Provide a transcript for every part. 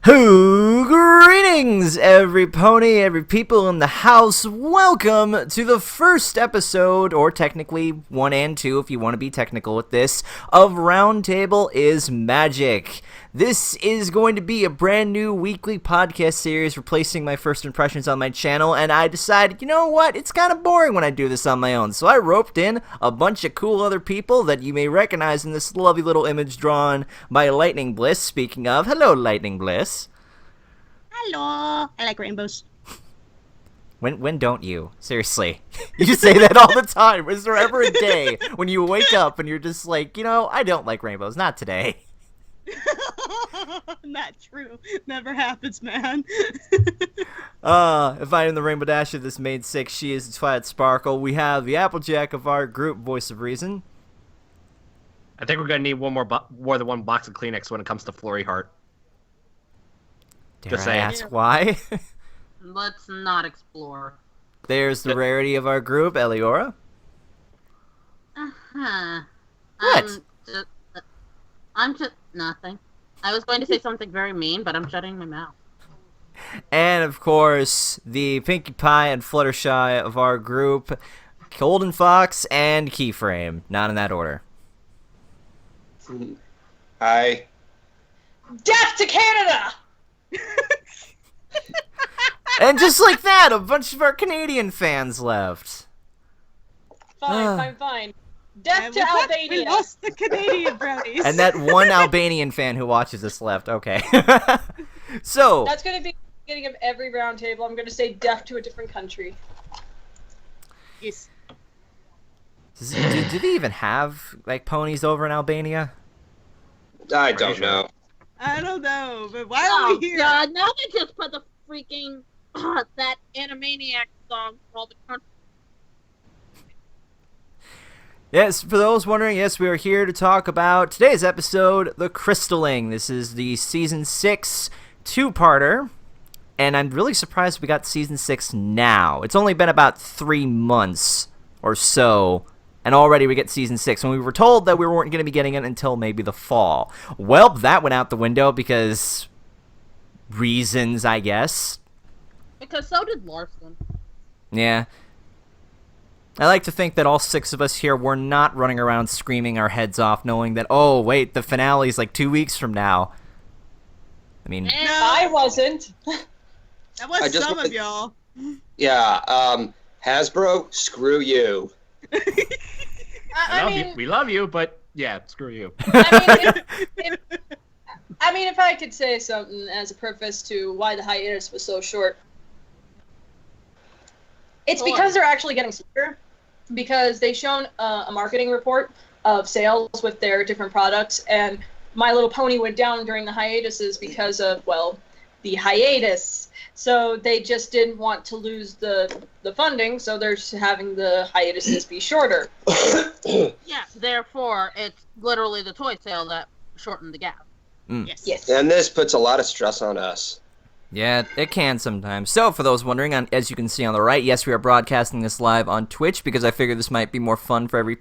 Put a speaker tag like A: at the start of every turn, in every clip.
A: Greetings, every pony, every people in the house. Welcome to the first episode, or technically 1 and 2 if you want to be technical with this, of Roundtable is Magic. This is going to be a brand new weekly podcast series replacing my first impressions on my channel, and I decided, you know what, it's kind of boring when I do this on my own, so I roped in a bunch of cool other people that you may recognize in this lovely little image drawn by Lightning Bliss. Speaking of, hello Lightning Bliss.
B: Hello. I like rainbows.
A: When don't you? Seriously. You say that all the time. Is there ever a day when you wake up and you're just like, you know, I don't like rainbows. Not today.
B: Not true. Never happens, man.
A: If I am the Rainbow Dasher, this maid 6, she is the Twilight Sparkle. We have the Applejack of our group, Voice of Reason.
C: I think we're going to need more than one box of Kleenex when it comes to Flurry Heart.
A: Dare I ask why?
D: Let's not explore.
A: There's the rarity of our group, Eliora. What?
D: I'm just nothing. I was going to say something very mean, but I'm shutting my mouth.
A: And, of course, the Pinkie Pie and Fluttershy of our group, Golden Fox and Keyframe. Not in that order.
E: Hi.
F: Death to Canada!
A: And just like that, a bunch of our Canadian fans left.
F: Fine. Death to Albania!
B: We lost the Canadian brownies.
A: And that one Albanian fan who watches this left. Okay. So.
F: That's going to be the beginning of every round table. I'm going to say death to a different country.
B: Yes.
A: Do they even have, like, ponies over in Albania?
E: I don't know.
B: I don't know, but why are we here?
D: God, now they just put the freaking that Animaniac song for all the country.
A: Yes, for those wondering, yes, we are here to talk about today's episode, The Crystalling. This is the Season 6 two-parter, and I'm really surprised we got Season 6 now. It's only been about 3 months or so, and already we get Season 6, when we were told that we weren't going to be getting it until maybe the fall. Well, that went out the window because reasons, I guess.
D: Because so did Larson.
A: Yeah. I like to think that all 6 of us here were not running around screaming our heads off knowing that, oh, wait, the finale's like 2 weeks from now. I mean...
F: No, I wasn't.
B: That was some of y'all.
E: Yeah, Hasbro, screw you.
C: We love you, but yeah, screw you.
F: I mean, if I could say something as a preface to why the hiatus was so short, it's because they're actually getting smarter. Because they've shown a marketing report of sales with their different products, and My Little Pony went down during the hiatuses because of, well, the hiatus. So they just didn't want to lose the funding, so they're having the hiatuses be shorter.
D: Yeah, therefore, it's literally the toy sale that shortened the gap.
F: Yes.
E: And this puts a lot of stress on us.
A: Yeah, it can sometimes. So, for those wondering, as you can see on the right, yes, we are broadcasting this live on Twitch because I figured this might be more fun for every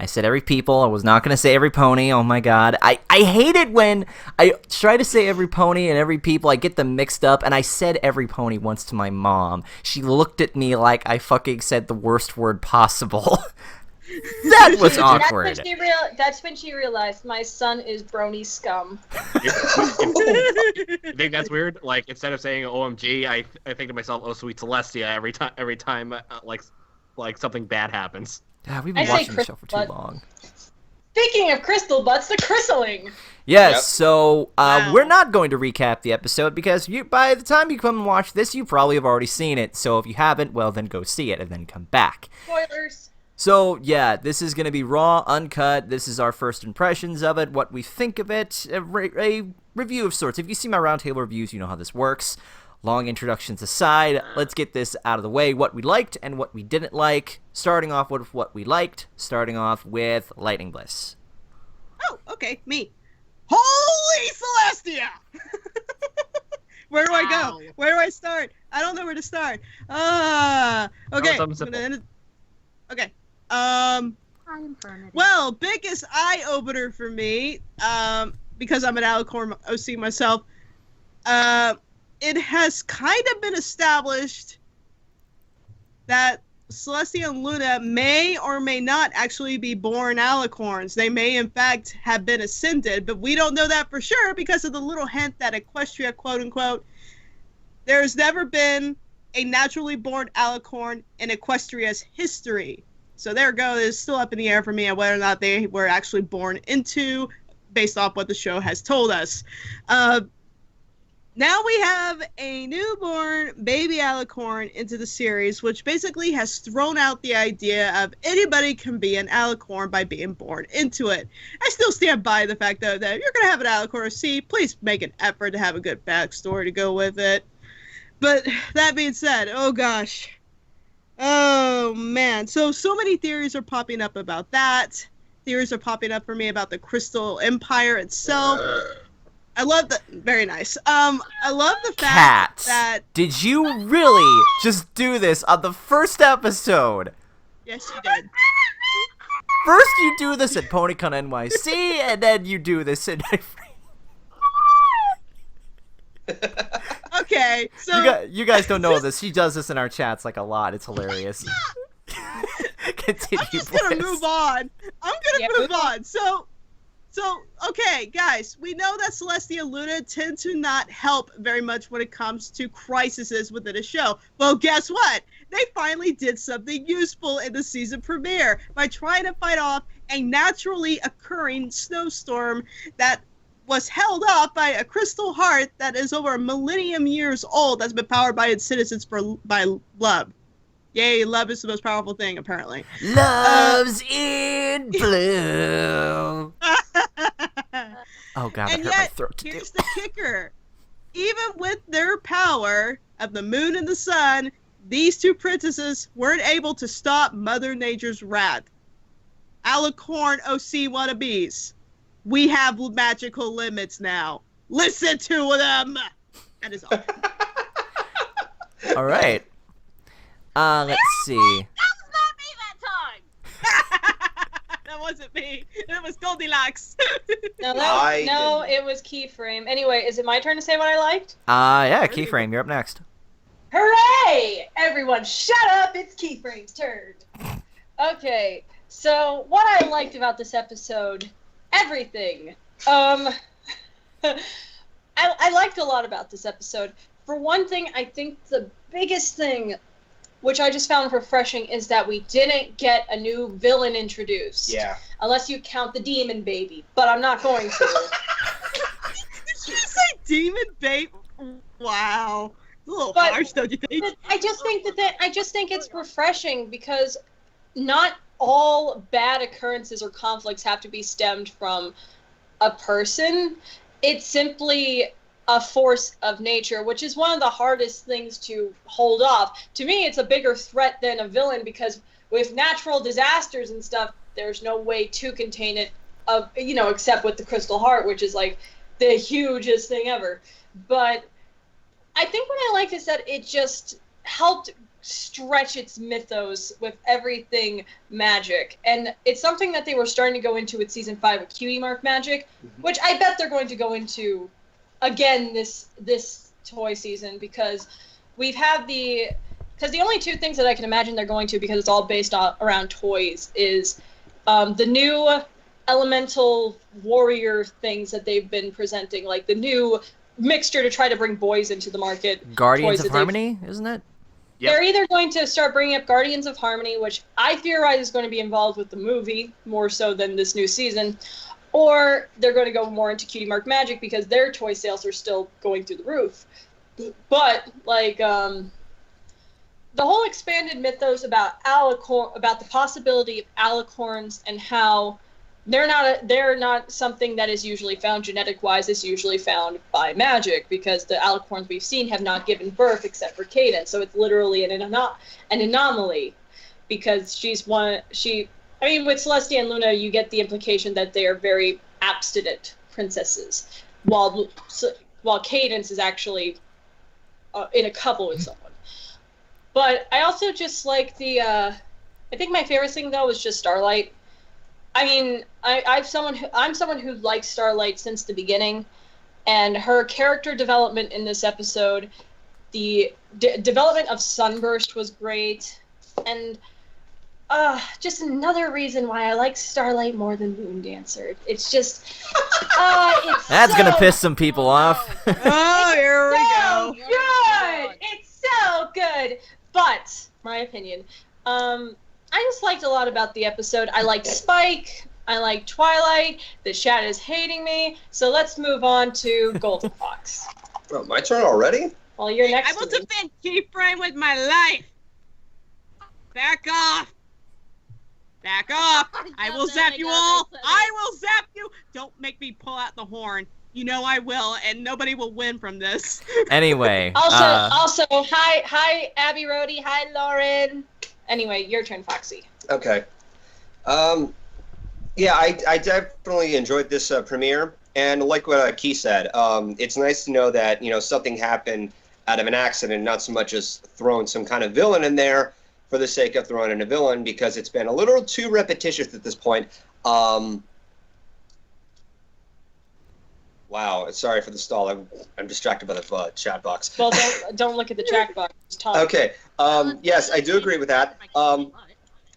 A: I said every people. I was not going to say every pony. Oh my god. I hate it when I try to say every pony and every people. I get them mixed up, and I said every pony once to my mom. She looked at me like I fucking said the worst word possible. That was awkward.
F: That's when she realized my son is brony scum.
C: You think that's weird? Like, instead of saying OMG, I think to myself, oh sweet Celestia, every time like something bad happens.
A: Yeah, we've been watching the show for too long.
F: Speaking of crystal butts, the crystalling.
A: Yes,
E: Yep.
A: So
B: Wow.
A: we're not going to recap the episode because by the time you come and watch this, you probably have already seen it. So if you haven't, well, then go see it and then come back.
F: Spoilers.
A: So, yeah, this is going to be raw, uncut. This is our first impressions of it, what we think of it, a review of sorts. If you see my roundtable reviews, you know how this works. Long introductions aside, let's get this out of the way, what we liked and what we didn't like. Starting off with what we liked, starting off with Lightning Bliss.
B: Oh, okay, me. Holy Celestia! Where do I
D: Wow.
B: go? Where do I start? I don't know where to start. Okay.
C: something simple.
B: Okay.
D: Infernity.
B: Well, biggest eye opener for me, because I'm an Alicorn OC myself. it has kind of been established that Celestia and Luna may or may not actually be born alicorns. They may, in fact, have been ascended, but we don't know that for sure because of the little hint that Equestria, quote-unquote, there's never been a naturally born alicorn in Equestria's history. So there it goes. It's still up in the air for me on whether or not they were actually born into, based off what the show has told us. Now we have a newborn baby alicorn into the series, which basically has thrown out the idea of anybody can be an alicorn by being born into it. I still stand by the fact, though, that if you're going to have an alicorn C, please make an effort to have a good backstory to go with it. But that being said, oh gosh. Oh man. So many theories are popping up about that. Theories are popping up for me about the Crystal Empire itself. I love that. Very nice. I love the fact that.
A: Did you really just do this on the first episode?
B: Yes, you did.
A: First, you do this at PonyCon NYC, and then you do this in.
B: Okay, so
A: you guys don't know this. She does this in our chats like a lot. It's hilarious. Continue,
B: I'm just gonna move on. Move on. So, okay, guys, we know that Celestia and Luna tend to not help very much when it comes to crises within a show. Well, guess what? They finally did something useful in the season premiere by trying to fight off a naturally occurring snowstorm that was held up by a crystal heart that is over a millennium years old that's been powered by its citizens by love. Yay, love is the most powerful thing, apparently.
A: Love's in blue. Oh, God, that hurt my throat to do.
B: Here's the kicker. Even with their power of the moon and the sun, these two princesses weren't able to stop Mother Nature's wrath. Alicorn OC wannabes. We have magical limits now. Listen to them. That is all.
A: All right. Let's see.
D: That was not me that time!
B: That wasn't me. It was Goldilocks.
F: No, it was Keyframe. Anyway, is it my turn to say what I liked?
A: Yeah, Keyframe, you're up next.
F: Hooray! Everyone, shut up! It's Keyframe's turn. Okay, so what I liked about this episode, everything. I liked a lot about this episode. For one thing, I think the biggest thing, which I just found refreshing, is that we didn't get a new villain introduced.
E: Yeah.
F: Unless you count the Demon Baby, but I'm not going to.
B: Did you say Demon Baby? Wow. It's a little harsh, don't you think?
F: I just think it's refreshing because not all bad occurrences or conflicts have to be stemmed from a person. It's simply a force of nature, which is one of the hardest things to hold off. To me, it's a bigger threat than a villain because with natural disasters and stuff, there's no way to contain it, except with the Crystal Heart, which is like the hugest thing ever. But I think what I liked is that it just helped stretch its mythos with everything magic. And it's something that they were starting to go into with Season 5 with Cutie Mark magic, which I bet they're going to go into again this toy season because the only two things that I can imagine they're going to, because it's all based around toys, is the new elemental warrior things that they've been presenting, like the new mixture to try to bring boys into the market.
A: Guardians of Harmony, isn't it?
C: Yep.
F: They're either going to start bringing up Guardians of Harmony, which I theorize is going to be involved with the movie more so than this new season, or they're going to go more into Cutie Mark Magic because their toy sales are still going through the roof. But the whole expanded mythos about about the possibility of alicorns and how they're not something that is usually found genetic-wise. It's usually found by magic because the alicorns we've seen have not given birth except for Cadence. So it's literally an anomaly because with Celestia and Luna, you get the implication that they are very abstinent princesses, while Cadence is actually in a couple with someone. But I also just like I think my favorite thing though was just Starlight. I mean, I'm someone who likes Starlight since the beginning, And her character development in this episode, the development of Sunburst was great, and just another reason why I like Starlight more than Moondancer. It's just, it's
A: That's
F: so
A: gonna piss some people off.
B: Oh, here we
F: so
B: go.
F: good. It's so good. But my opinion, I just liked a lot about the episode. I liked Spike. I like Twilight. The chat is hating me. So let's move on to Golden Fox.
E: Oh, my turn already?
F: Well, you're
B: I
F: next.
B: will
F: to me.
B: defend Keyframe with my life. Back off. Back off. I will zap you all. I will zap you. Don't make me pull out the horn. You know I will, and nobody will win from this.
A: Anyway.
F: Also, hi, Abby Rhodey. Hi, Lauren. Anyway, your turn, Foxy.
E: Okay. Yeah, I definitely enjoyed this premiere, and like what Key said, it's nice to know that, something happened out of an accident, not so much as throwing some kind of villain in there for the sake of throwing in a villain, because it's been a little too repetitious at this point. Wow, sorry for the stall. I'm distracted by the chat box.
F: Well, don't look at the track box. Just talk.
E: Okay. Yes, I do agree with that.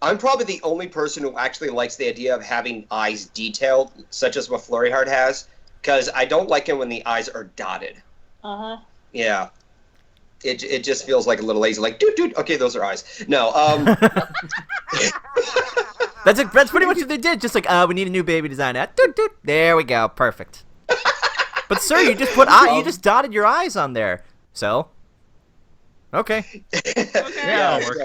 E: I'm probably the only person who actually likes the idea of having eyes detailed, such as what Flurry Heart has, because I don't like it when the eyes are dotted.
F: Uh-huh.
E: Yeah. It just feels like a little lazy, like, dude, okay, those are eyes. No,
A: That's pretty much what they did. Just like, we need a new baby design. There we go. Perfect. But sir, you just you just dotted your eyes on there. So, okay.
E: Yeah,
C: it'll work.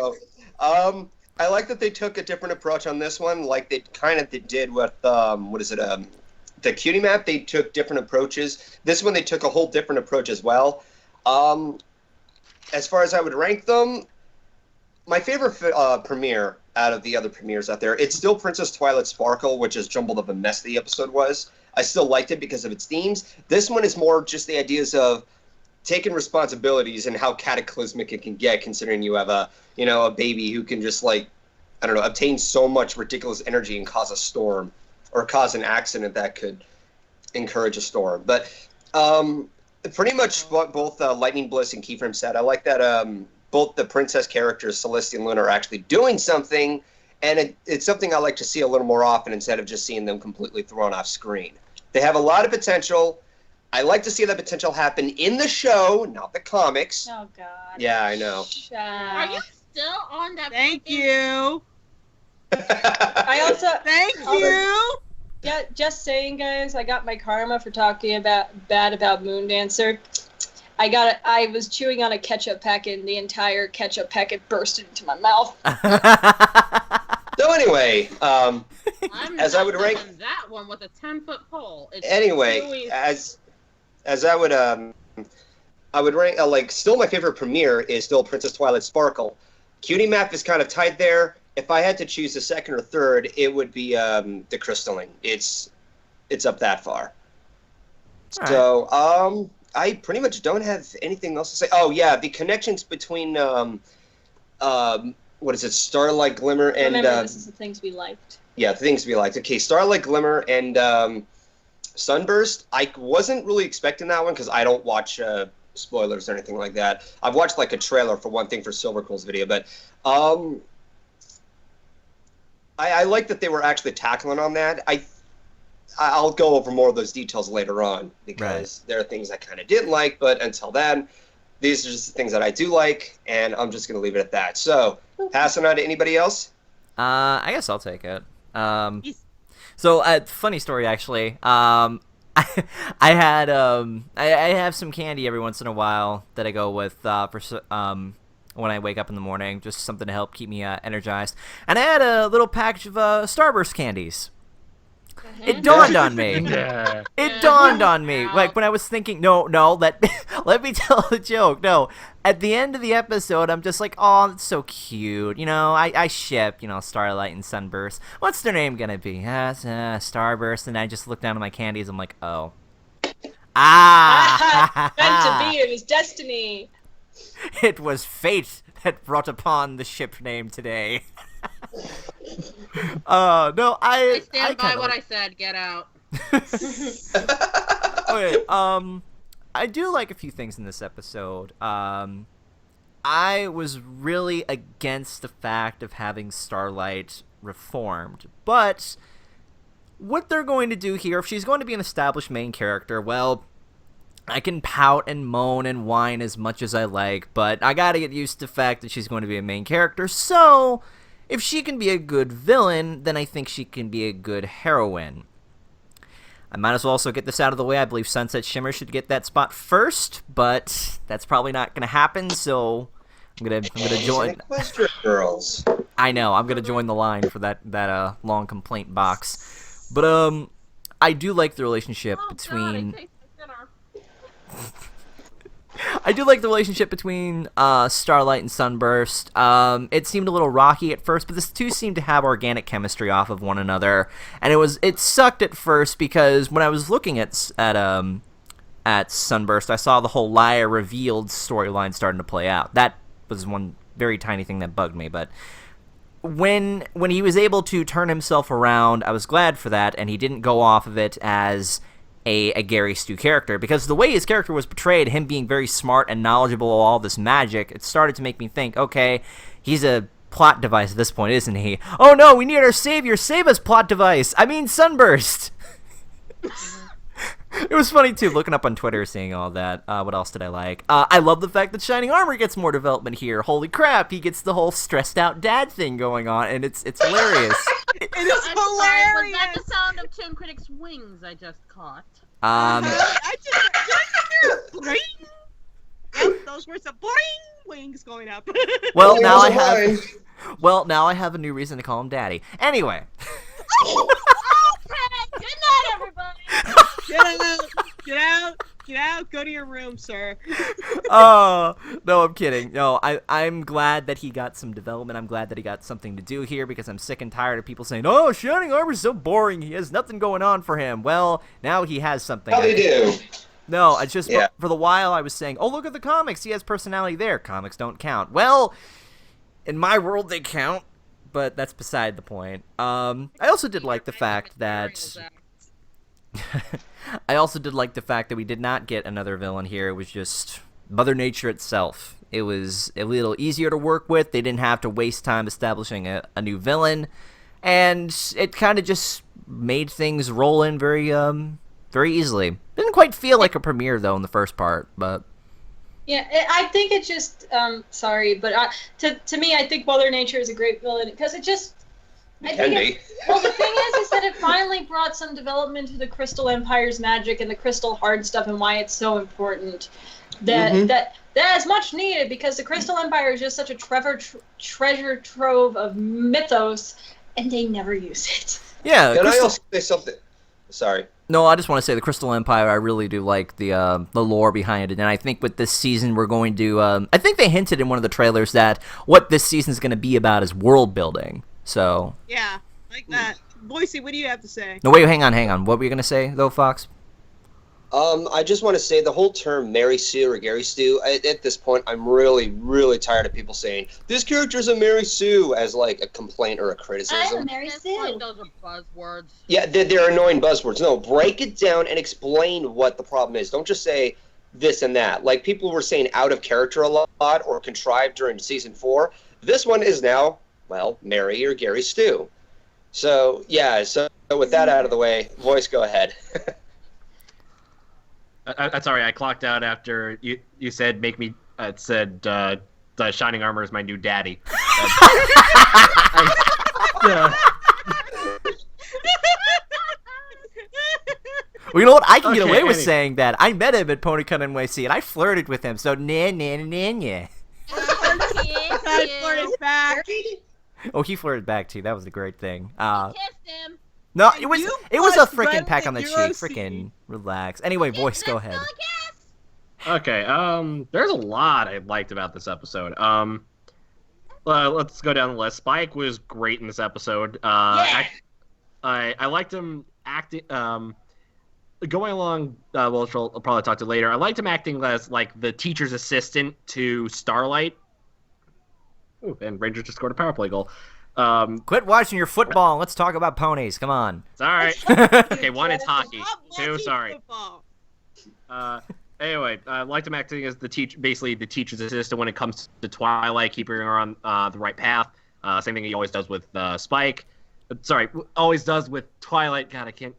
E: so, I like that they took a different approach on this one, like they kind of did with, the cutie map. They took different approaches. This one, they took a whole different approach as well. As far as I would rank them, my favorite premiere out of the other premieres out there, it's still Princess Twilight Sparkle, which is jumbled up a mess the episode was. I still liked it because of its themes. This one is more just the ideas of taking responsibilities and how cataclysmic it can get, considering you have a baby who can just, like, I don't know, obtain so much ridiculous energy and cause a storm or cause an accident that could encourage a storm. But pretty much what both Lightning Bliss and Keyframe said, I like that both the princess characters, Celestia and Luna, are actually doing something, and it's something I like to see a little more often instead of just seeing them completely thrown off screen. They have a lot of potential. I like to see that potential happen in the show, not the comics.
F: Oh, God.
E: Yeah, I know.
D: Are you still on that?
B: Thank you.
F: I also...
B: Thank you.
F: Yeah, just saying, guys, I got my karma for talking bad about Moondancer. I was chewing on a ketchup packet, and the entire ketchup packet bursted into my mouth.
E: So anyway,
D: I'm
E: as I would
D: not
E: rank
D: touching that one with a 10-foot pole. It's
E: anyway,
D: really-
E: as I would rank, like, still my favorite premiere is still Princess Twilight Sparkle. Cutie Map is kind of tied there. If I had to choose a second or third, it would be the Crystalling. It's up that far.
A: All right.
E: So I pretty much don't have anything else to say. Oh yeah, the connections between what is it, Starlight Glimmer and
F: Remember, this is the things we liked.
E: yeah, the things we liked. Okay, Starlight Glimmer and Sunburst. I wasn't really expecting that one because I don't watch spoilers or anything like that. I've watched like a trailer for one thing for Silver Cool's video, but I like that they were actually tackling on that. I'll go over more of those details later on because there are things I kind of didn't like, but until then, these are just the things that I do like, and I'm just going to leave it at that. So, passing on to anybody else?
A: I guess I'll take it. So, funny story actually. I have some candy every once in a while that I go with when I wake up in the morning, just something to help keep me energized. And I had a little package of Starburst candies. It dawned on me.
C: Yeah.
A: It dawned on me, like when I was thinking, no, let me tell the joke. No, at the end of the episode, I'm just like, oh, it's so cute. I ship, Starlight and Sunburst. What's their name gonna be? Starburst. And I just look down at my candies. I'm like, oh,
F: Meant to be. It was destiny.
A: It was fate that brought upon the ship name today. No,
D: I stand by what I said. Get out.
A: Okay, I do like a few things in this episode. I was really against the fact of having Starlight reformed, but what they're going to do here, if she's going to be an established main character, well, I can pout and moan and whine as much as I like, but I gotta get used to the fact that she's going to be a main character, so if she can be a good villain, then I think she can be a good heroine. I might as well also get this out of the way. I believe Sunset Shimmer should get that spot first, but that's probably not going to happen, so I'm gonna join.
E: Equestrian girls.
A: I know, I'm gonna join the line for that long complaint box. But I do like the relationship between. I do like the relationship between Starlight and Sunburst. It seemed a little rocky at first, but the two seemed to have organic chemistry off of one another, and it sucked at first because when I was looking at Sunburst, I saw the whole Liar revealed storyline starting to play out. That was one very tiny thing that bugged me, but when he was able to turn himself around, I was glad for that, and he didn't go off of it as a Gary Stu character, because the way his character was portrayed, him being very smart and knowledgeable of all this magic, it started to make me think, okay, he's a plot device at this point, isn't he? Oh no, we need our savior, save us, plot device! I mean, Sunburst! It was funny, too, looking up on Twitter, seeing all that. What else did I like? I love the fact that Shining Armor gets more development here. Holy crap, he gets the whole stressed-out dad thing going on, and it's hilarious.
B: It is hilarious.
D: Was that the sound of ToonKritic's wings I just caught?
B: I just hear boing. Yep, those were some boing wings going up.
A: Well, now I have a new reason to call him Daddy. Anyway.
D: Okay, good night, everybody.
B: Get out, go to your room, sir.
A: Oh, no, I'm kidding. No, I'm glad that he got some development. I'm glad that he got something to do here, because I'm sick and tired of people saying, oh, Shining Armor's so boring, he has nothing going on for him. Well, now he has something.
E: How they do?
A: No, I just, for the while I was saying, oh, look at the comics, he has personality there. Comics don't count. Well, in my world they count, but that's beside the point. I also did like the fact that... I also did like the fact that we did not get another villain here. It was just Mother Nature itself. It was a little easier to work with. They didn't have to waste time establishing a new villain, and it kind of just made things roll in very easily. Didn't quite feel like a premiere though in the first part, but
F: Yeah, I think it just sorry, but to me, I think Mother Nature is a great villain because it just. Well, the thing is that it finally brought some development to the Crystal Empire's magic and the Crystal Hard stuff and why it's so important. That is much needed because the Crystal Empire is just such a treasure trove of mythos, and they never use it.
A: Yeah.
E: Can I also say something? Sorry.
A: No, I just want to say the Crystal Empire, I really do like the lore behind it, and I think with this season we're going to... I think they hinted in one of the trailers that what this season is going to be about is world building. So
B: yeah, like that. Boise, what do you have to say?
A: No, wait, hang on. What were you gonna say though, Fox?
E: I just want to say the whole term Mary Sue or Gary Stu. At this point, I'm really, really tired of people saying this character's a Mary Sue as like a complaint or a criticism.
D: I'm Mary Sue. Like those are buzzwords.
E: Yeah, they're annoying buzzwords. No, break it down and explain what the problem is. Don't just say this and that. Like people were saying out of character a lot or contrived during season 4. This one is now. Well, Mary or Gary Stu. So, yeah, so with that out of the way, Voice, go ahead.
C: I'm sorry, I clocked out after you said make me, it said the Shining Armor is my new daddy.
A: Well, you know what? I can get away with saying that. I met him at PonyCon NYC, and I flirted with him, so nah.
B: I flirted back.
A: Oh, he flirted back too. That was a great thing.
D: Kissed him.
A: No, it was a freaking
B: went
A: peck on the
B: in
A: cheek.
B: your
A: Freaking relax. Anyway, Voice, go ahead.
C: Okay, there's a lot I liked about this episode. Let's go down the list. Spike was great in this episode. I liked him acting. Going along, which I'll probably talk to later. I liked him acting as like the teacher's assistant to Starlight. Ooh, and Rangers just scored a power play goal.
A: Quit watching your football. Let's talk about ponies. Come on.
C: It's all right. Okay, 1, it's hockey. 2, sorry.
B: Football.
C: Anyway, I liked him acting as basically the teacher's assistant when it comes to Twilight, keeping her on the right path. Same thing he always does with Spike. Sorry, always does with Twilight. God, I can't.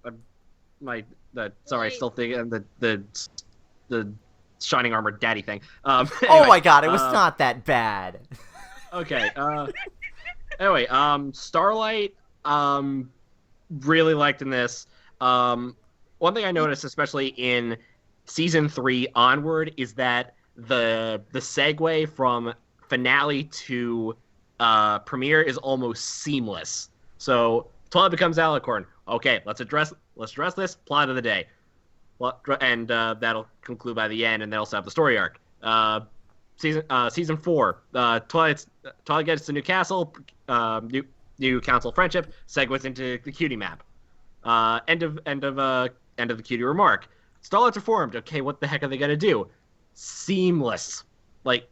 C: Sorry, I still think the Shining Armor Daddy thing. Anyway,
A: Oh my God, it was not that bad.
C: Okay. Anyway, Starlight, really liked in this. One thing I noticed, especially in season 3 onward, is that the segue from finale to premiere is almost seamless. So Twilight becomes Alicorn. Okay, let's address this plot of the day. And that'll conclude by the end, and they'll also have the story arc. Season 4, Twilight gets to New Castle, new council friendship, segues into the cutie map. End of the cutie remark. Starlight's reformed. Okay, what the heck are they gonna do? Seamless. Like,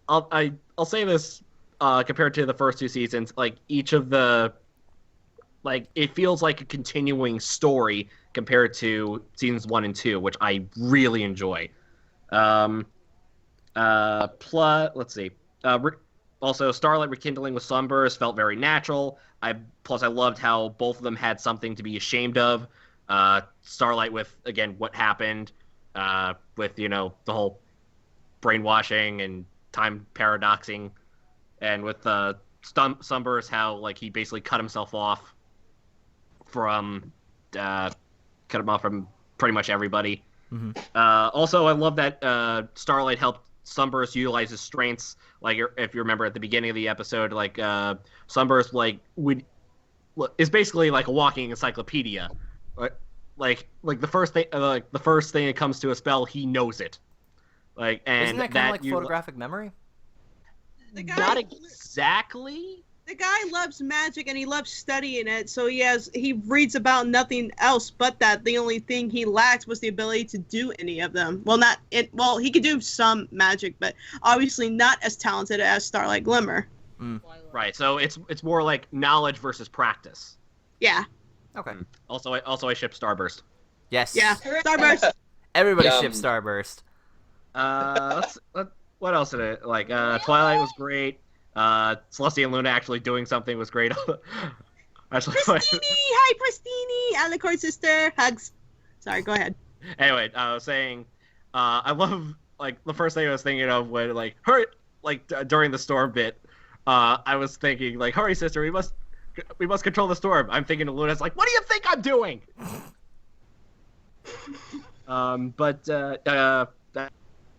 C: I'll say this compared to the first 2 seasons. Like, each of the it feels like a continuing story compared to seasons 1 and 2, which I really enjoy. Let's see. Also, Starlight rekindling with Sunburst felt very natural. I loved how both of them had something to be ashamed of. Starlight with, again, what happened with, the whole brainwashing and time paradoxing, and with Sunburst, how he basically cut himself off from pretty much everybody.
A: Mm-hmm.
C: Also, I love that Starlight helped Sunburst utilize his strengths. If you remember at the beginning of the episode, Sunburst is basically like a walking encyclopedia. The first thing that comes to a spell, he knows it. And
A: isn't that kind of like photographic memory?
C: Not exactly.
B: The guy loves magic and he loves studying it, so he reads about nothing else but that. The only thing he lacked was the ability to do any of them. He could do some magic, but obviously not as talented as Starlight Glimmer.
A: Mm.
C: Right, so it's more like knowledge versus practice.
B: Yeah.
A: Okay.
C: Also, I ship Starburst.
A: Yes.
B: Yeah. Starburst.
A: Everybody ships Starburst.
C: What else did I like? Twilight was great. Celestia and Luna actually doing something was great.
B: Pristini! Hi, Pristini! Alicorn sister! Hugs. Sorry, go ahead.
C: Anyway, I was saying, I love, the first thing I was thinking of when, hurry, during the storm bit, I was thinking, hurry, sister, we must control the storm. I'm thinking to Luna's what do you think I'm doing?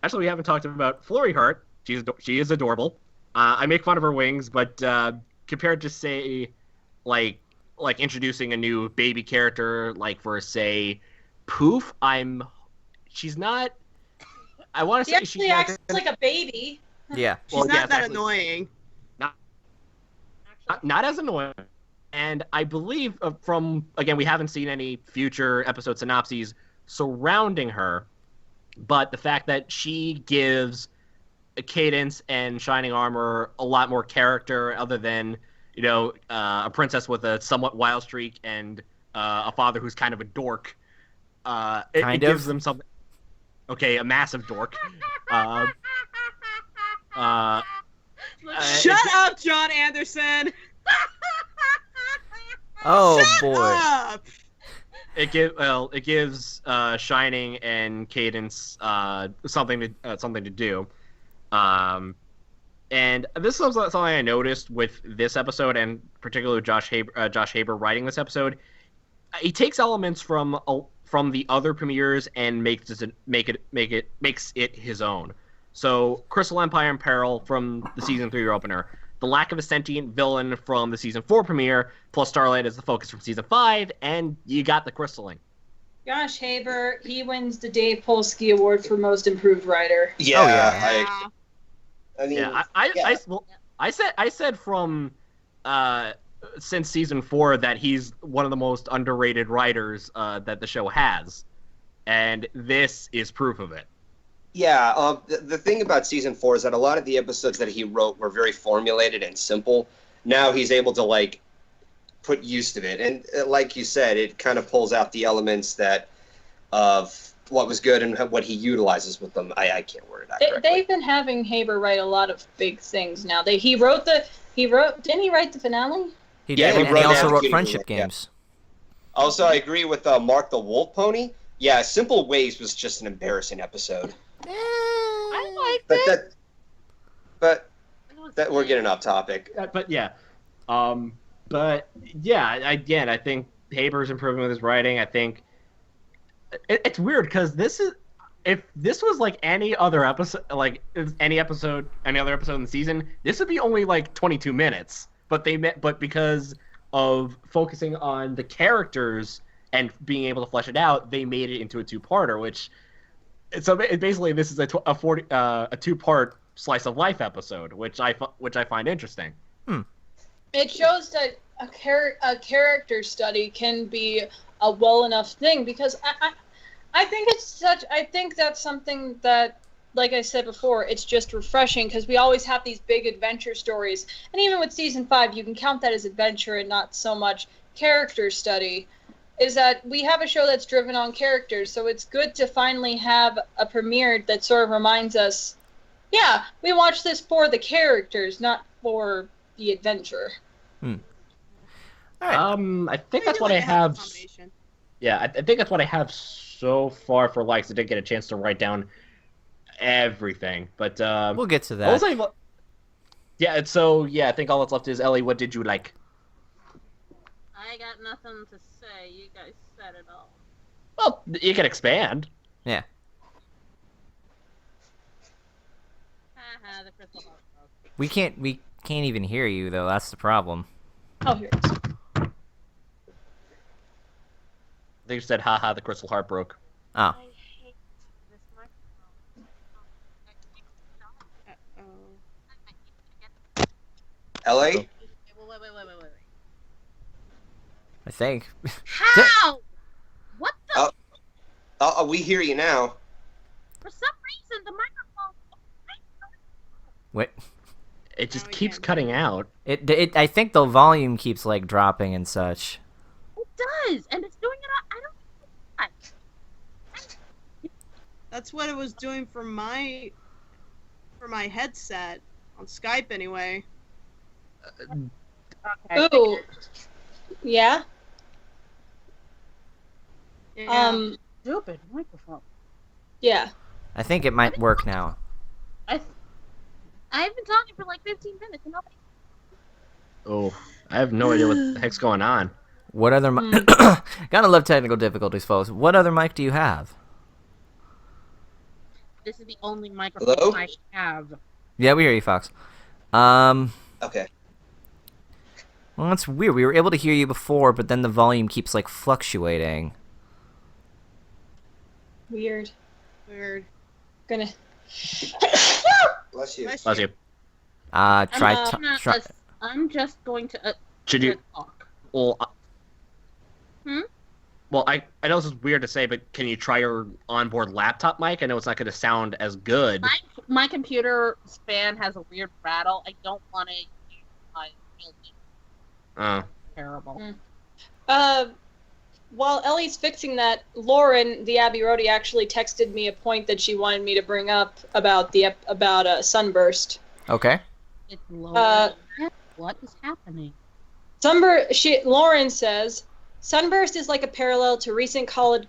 C: Actually, we haven't talked about Flurry Heart. She is adorable. I make fun of her wings, but compared to, say, introducing a new baby character, for, say, Poof, she's not. I want to say
F: she actually acts like a baby.
A: Yeah,
B: she's not that annoying.
C: Not as annoying. And I believe we haven't seen any future episode synopses surrounding her, but the fact that she gives Cadence and Shining Armor a lot more character, other than a princess with a somewhat wild streak and a father who's kind of a dork. It gives them something. Okay, a massive dork.
B: Shut up, John Anderson.
A: Oh
B: Shut
A: boy.
B: Up.
C: It gives Shining and Cadence something to do. And this was something I noticed with this episode, and particularly Josh Haber writing this episode. He takes elements from the other premieres and makes it his own. So, Crystal Empire in Peril from the season 3 opener, the lack of a sentient villain from the season 4 premiere, plus Starlight as the focus from season 5, and you got the crystalling.
F: Josh Haber, he wins the Dave Polsky Award for Most Improved Writer.
E: Yeah.
A: Oh, yeah.
E: I mean,
C: I said from since season 4 that he's one of the most underrated writers that the show has, and this is proof of it.
E: Yeah, the thing about season 4 is that a lot of the episodes that he wrote were very formulated and simple. Now he's able to put use to it, and like you said, it kind of pulls out the elements that of what was good and what he utilizes with them. I can't word it out correctly.
F: They've been having Haber write a lot of big things now. Didn't he write the finale?
A: He
E: Yeah,
A: did,
E: he
A: and he
E: wrote
A: also
E: down
A: wrote
E: Cutie
A: Friendship
E: Mark, yeah.
A: Games.
E: Also, I agree with Mark the Wolf Pony. Yeah, Simple Ways was just an embarrassing episode.
D: I liked it.
E: But
D: It was
E: that we're getting off topic.
C: But yeah, again, I think Haber's improving with his writing. I think it's weird because if this was like any other episode, any other episode in the season, this would be only like 22 minutes. But because of focusing on the characters and being able to flesh it out, they made it into a two-parter. Basically this is a 2-part slice of life episode, which I find interesting.
F: It shows that a character study can be a well enough thing, because I think that's something that, like I said before, it's just refreshing because we always have these big adventure stories, and even with season 5, you can count that as adventure and not so much character study. Is that we have a show that's driven on characters, so it's good to finally have a premiere that sort of reminds us, yeah, we watched this for the characters, not for the adventure.
A: All right.
C: I think that's what I have. Yeah, I think that's what I have so far for likes. I didn't get a chance to write down everything, but
A: we'll get to that.
C: I think all that's left is Ellie. What did you like?
D: I got nothing to say. You guys said it all.
C: Well, you can expand.
A: Yeah.
D: Haha, the crystal ball broke.
A: We can't even hear you though. That's the problem.
F: Oh, here it is.
C: They just said, haha, the crystal heart broke.
A: Oh.
D: I hate this microphone.
E: LA?
D: Wait.
A: I think.
D: How? What the?
E: We hear you now.
D: For some reason, the microphone.
A: Wait.
C: It just
B: Now we
C: keeps
B: can't.
C: cutting out.
A: It. I think the volume keeps like dropping and such.
D: It does, and it's doing it. I don't know why.
B: That's what it was doing for my headset on Skype anyway.
D: Okay.
F: Ooh. Yeah.
B: Yeah.
D: Stupid microphone.
F: Yeah.
A: I think it might work now.
D: I've been talking for like 15 minutes and nobody.
C: Oh, I have no idea what the heck's going on.
A: What other mic? Gotta love technical difficulties, folks. What other mic do you have?
D: This is the only microphone
E: Hello?
D: I have.
A: Yeah, we hear you, Fox.
E: Okay.
A: Well, that's weird. We were able to hear you before, but then the volume keeps like fluctuating.
F: Weird.
B: Weird.
F: Gonna.
E: Bless you.
C: Bless you.
A: Try.
D: I'm just going to.
C: Should you?
D: Talk.
C: Well,
D: Hmm?
C: Well, I know this is weird to say, but can you try your onboard laptop mic? I know it's not going to sound as good.
D: My computer fan has a weird rattle. I don't want to use my building.
C: Oh.
D: Terrible.
F: While Ellie's fixing that, Lauren, the Abbey Roadie, actually texted me a point that she wanted me to bring up about Sunburst.
A: Okay.
D: It's low. What is happening?
F: Lauren says, Sunburst is like a parallel to recent college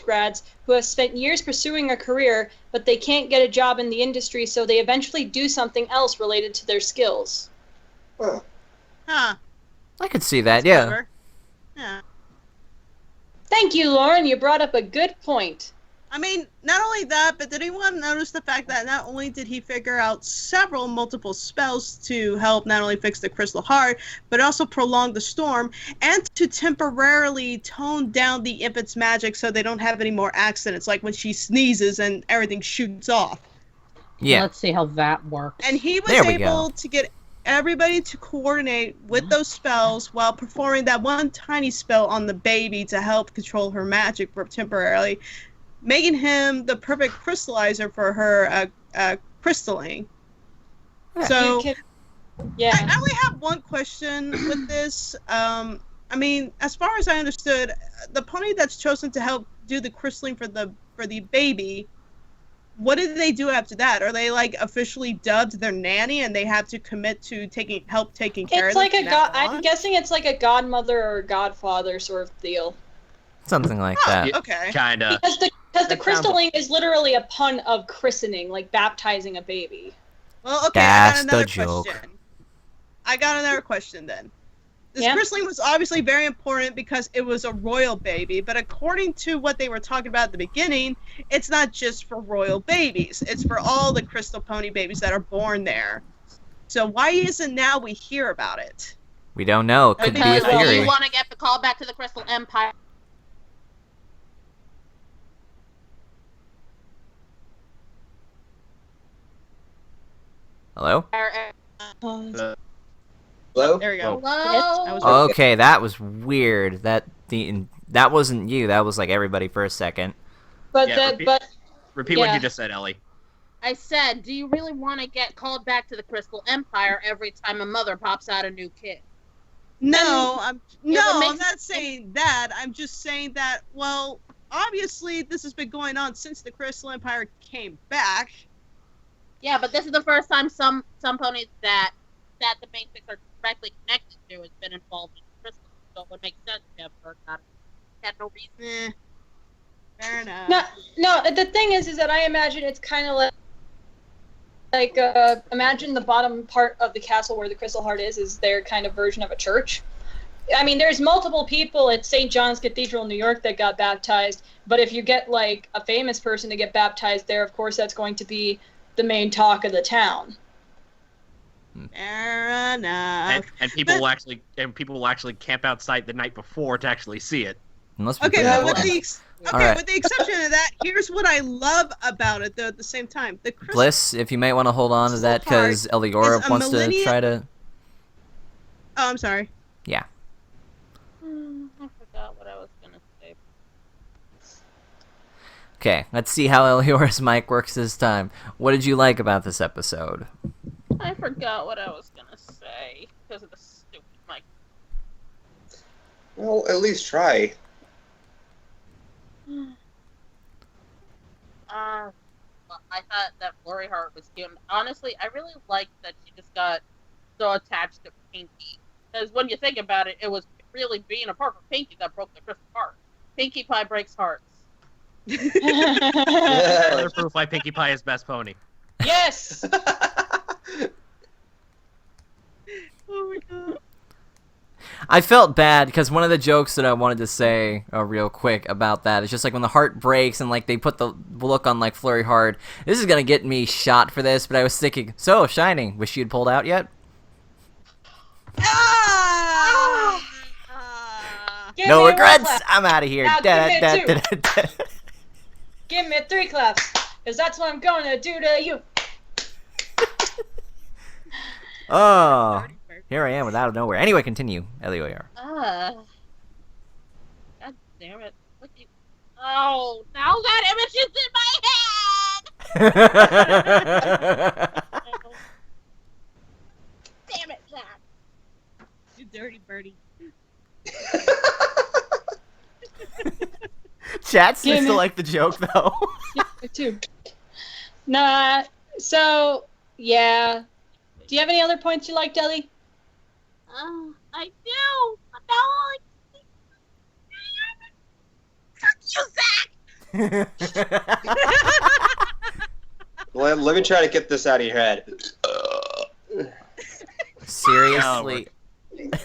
F: grads who have spent years pursuing a career, but they can't get a job in the industry, so they eventually do something else related to their skills.
E: Huh.
B: Huh.
A: I could see that. Yeah.
B: Clever. Yeah.
F: Thank you, Lauren. You brought up a good point.
B: I mean, not only that, but did anyone notice the fact that not only did he figure out multiple spells to help not only fix the crystal heart, but also prolong the storm, and to temporarily tone down the infant's magic so they don't have any more accidents, like when she sneezes and everything shoots off.
A: Yeah.
D: Let's see how that works.
B: And he was
A: There we
B: able
A: go.
B: to get everybody to coordinate with those spells while performing that one tiny spell on the baby to help control her magic temporarily, making him the perfect crystallizer for her crystalline. So,
F: Yeah.
B: I only have one question with this. I mean, as far as I understood, the pony that's chosen to help do the crystalline for the for the baby. What did they do after that? Are they like officially dubbed their nanny and they have to commit to help taking care
F: It's
B: of them?
F: like I'm guessing it's like a godmother or godfather sort of deal.
A: Something like
B: Oh,
A: that.
B: okay.
C: Kinda.
F: Because the
C: That sounds-
F: crystalling is literally a pun of christening, like baptizing a baby.
B: Well, okay,
A: That's
B: I got another
A: the joke.
B: question. I got another question then. This
F: Yeah?
B: christening was obviously very important because it was a royal baby, but according to what they were talking about at the beginning, it's not just for royal babies. It's for all the crystal pony babies that are born there. So why isn't now we hear about it?
A: We don't know. It could be a
D: Because
F: Well,
A: theory.
D: you want to get the call back to the Crystal Empire.
A: Hello?
E: Hello?
B: There we go.
D: Hello?
B: That was
A: Okay, that was weird. That wasn't you. That was like everybody for a second.
F: But
C: Yeah, Repeat what
F: yeah.
C: you just said, Ellie.
D: I said, do you really want to get called back to the Crystal Empire every time a mother pops out a new kid?
B: No,
D: what
B: I'm
D: makes-
B: not saying that. I'm just saying that, well, obviously this has been going on since the Crystal Empire came back.
D: Yeah, but this is the first time some ponies that the basics are directly connected to has been involved in Crystal. So it would make sense to have heard about it. Had no reason.
B: Fair enough.
F: No. The thing is that I imagine it's kind of like imagine the bottom part of the castle where the crystal heart is their kind of version of a church. I mean, there's multiple people at St. John's Cathedral in New York that got baptized, but if you get like a famous person to get baptized there, of course that's going to be the main talk of the town.
B: Fair enough.
C: And people will actually camp outside the night before to actually see it.
A: Unless we
B: Okay,
A: put
B: but
A: it
B: with
A: in.
B: the
A: All right.
B: with the exception of that, here's what I love about it though. At the same time, the Crystal
A: Bliss, if you might want to hold on to that because Eliora
B: is a
A: wants to
B: millennium-
A: try to.
B: Oh, I'm sorry.
A: Yeah.
D: I forgot what I was gonna say.
A: Okay, let's see how Eliora's mic works this time. What did you like about this episode?
D: I forgot what I was gonna say because of the stupid mic.
E: Well, at least try.
D: Well, I thought that Flurry Heart was cute. And honestly, I really liked that she just got so attached to Pinkie. Because when you think about it, it was really being apart from Pinkie that broke the crystal heart. Pinkie Pie breaks hearts.
C: Further proof why Pinkie Pie is best pony.
F: Yes.
B: Oh my god.
A: I felt bad because one of the jokes that I wanted to say real quick about that is just like when the heart breaks and like they put the look on like Flurry Hard. This is gonna get me shot for this, but I was thinking, so Shining, wish you'd pulled out yet?
B: Ah!
F: Give
A: No
F: me one
A: regrets.
F: clap.
A: I'm out of here.
F: Now give me
A: Da.
F: Give me 3 claps, because that's what I'm going to do to you.
A: Oh, here I am without nowhere. Anyway, continue, Eliora.
D: God damn it. What the... Oh, now that image is in my head! Damn it, Zach.
B: You dirty birdie.
A: Chat seems
F: Give
A: to
F: me-
A: like the joke though.
F: Me too. Nah, so, yeah. Do you have any other points you liked, Ellie?
D: I do. But now all I can see... Fuck you, Zach!
E: Let me try to get this out of your head.
A: Seriously.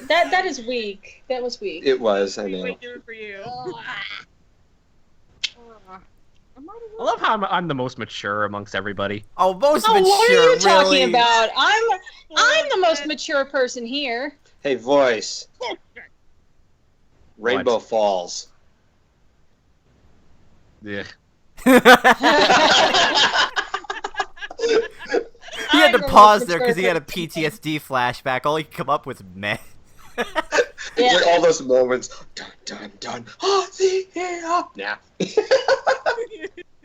F: That is weak. That was weak.
E: It was, I know.
B: We do it for you.
C: I love how I'm the most mature amongst everybody.
A: Oh, most
F: Oh,
A: mature,
F: what are you talking
A: really.
F: about? I'm the most mature person here.
E: Hey, voice. Rainbow Falls.
C: Yeah.
A: He had
F: I'm
A: to
F: the
A: pause
F: most
A: there because he
F: mature
A: had a PTSD flashback. All he could come up with, meh.
F: Yeah.
E: Like all those moments. Dun dun dun. Oh, the air. Nah.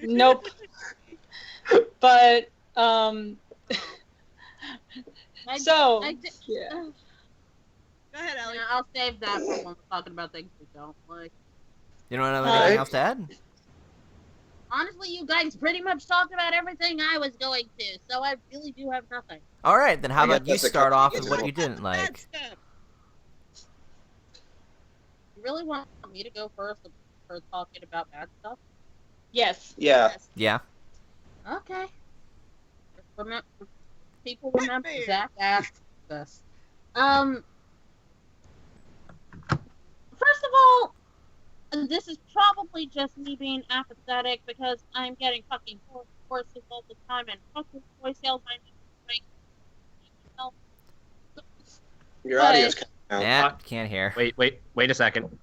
F: Nope. But so
D: I did,
F: yeah.
B: Go ahead, Ellie.
D: yeah, I'll save that for when we're talking about things we don't like.
A: You don't have
E: Alright.
A: anything else to add?
D: Honestly, you guys pretty much talked about everything I was going to, so I really do have nothing.
A: All right, then how
E: I guess
A: about you
E: that's a
A: start
E: couple
A: off
E: years
A: with what
E: ago.
A: you didn't
B: Bad
A: like?
B: stuff.
D: You really want me to go first for talking about bad stuff?
F: Yes.
E: Yeah.
A: Yeah.
D: Okay. People remember
B: Fair.
D: Zach asked this. First of all, this is probably just me being apathetic because I'm getting fucking horses all the time and fucking toy sales.
E: Your audio's cutting out.
A: Yeah, can't hear.
C: Wait a second.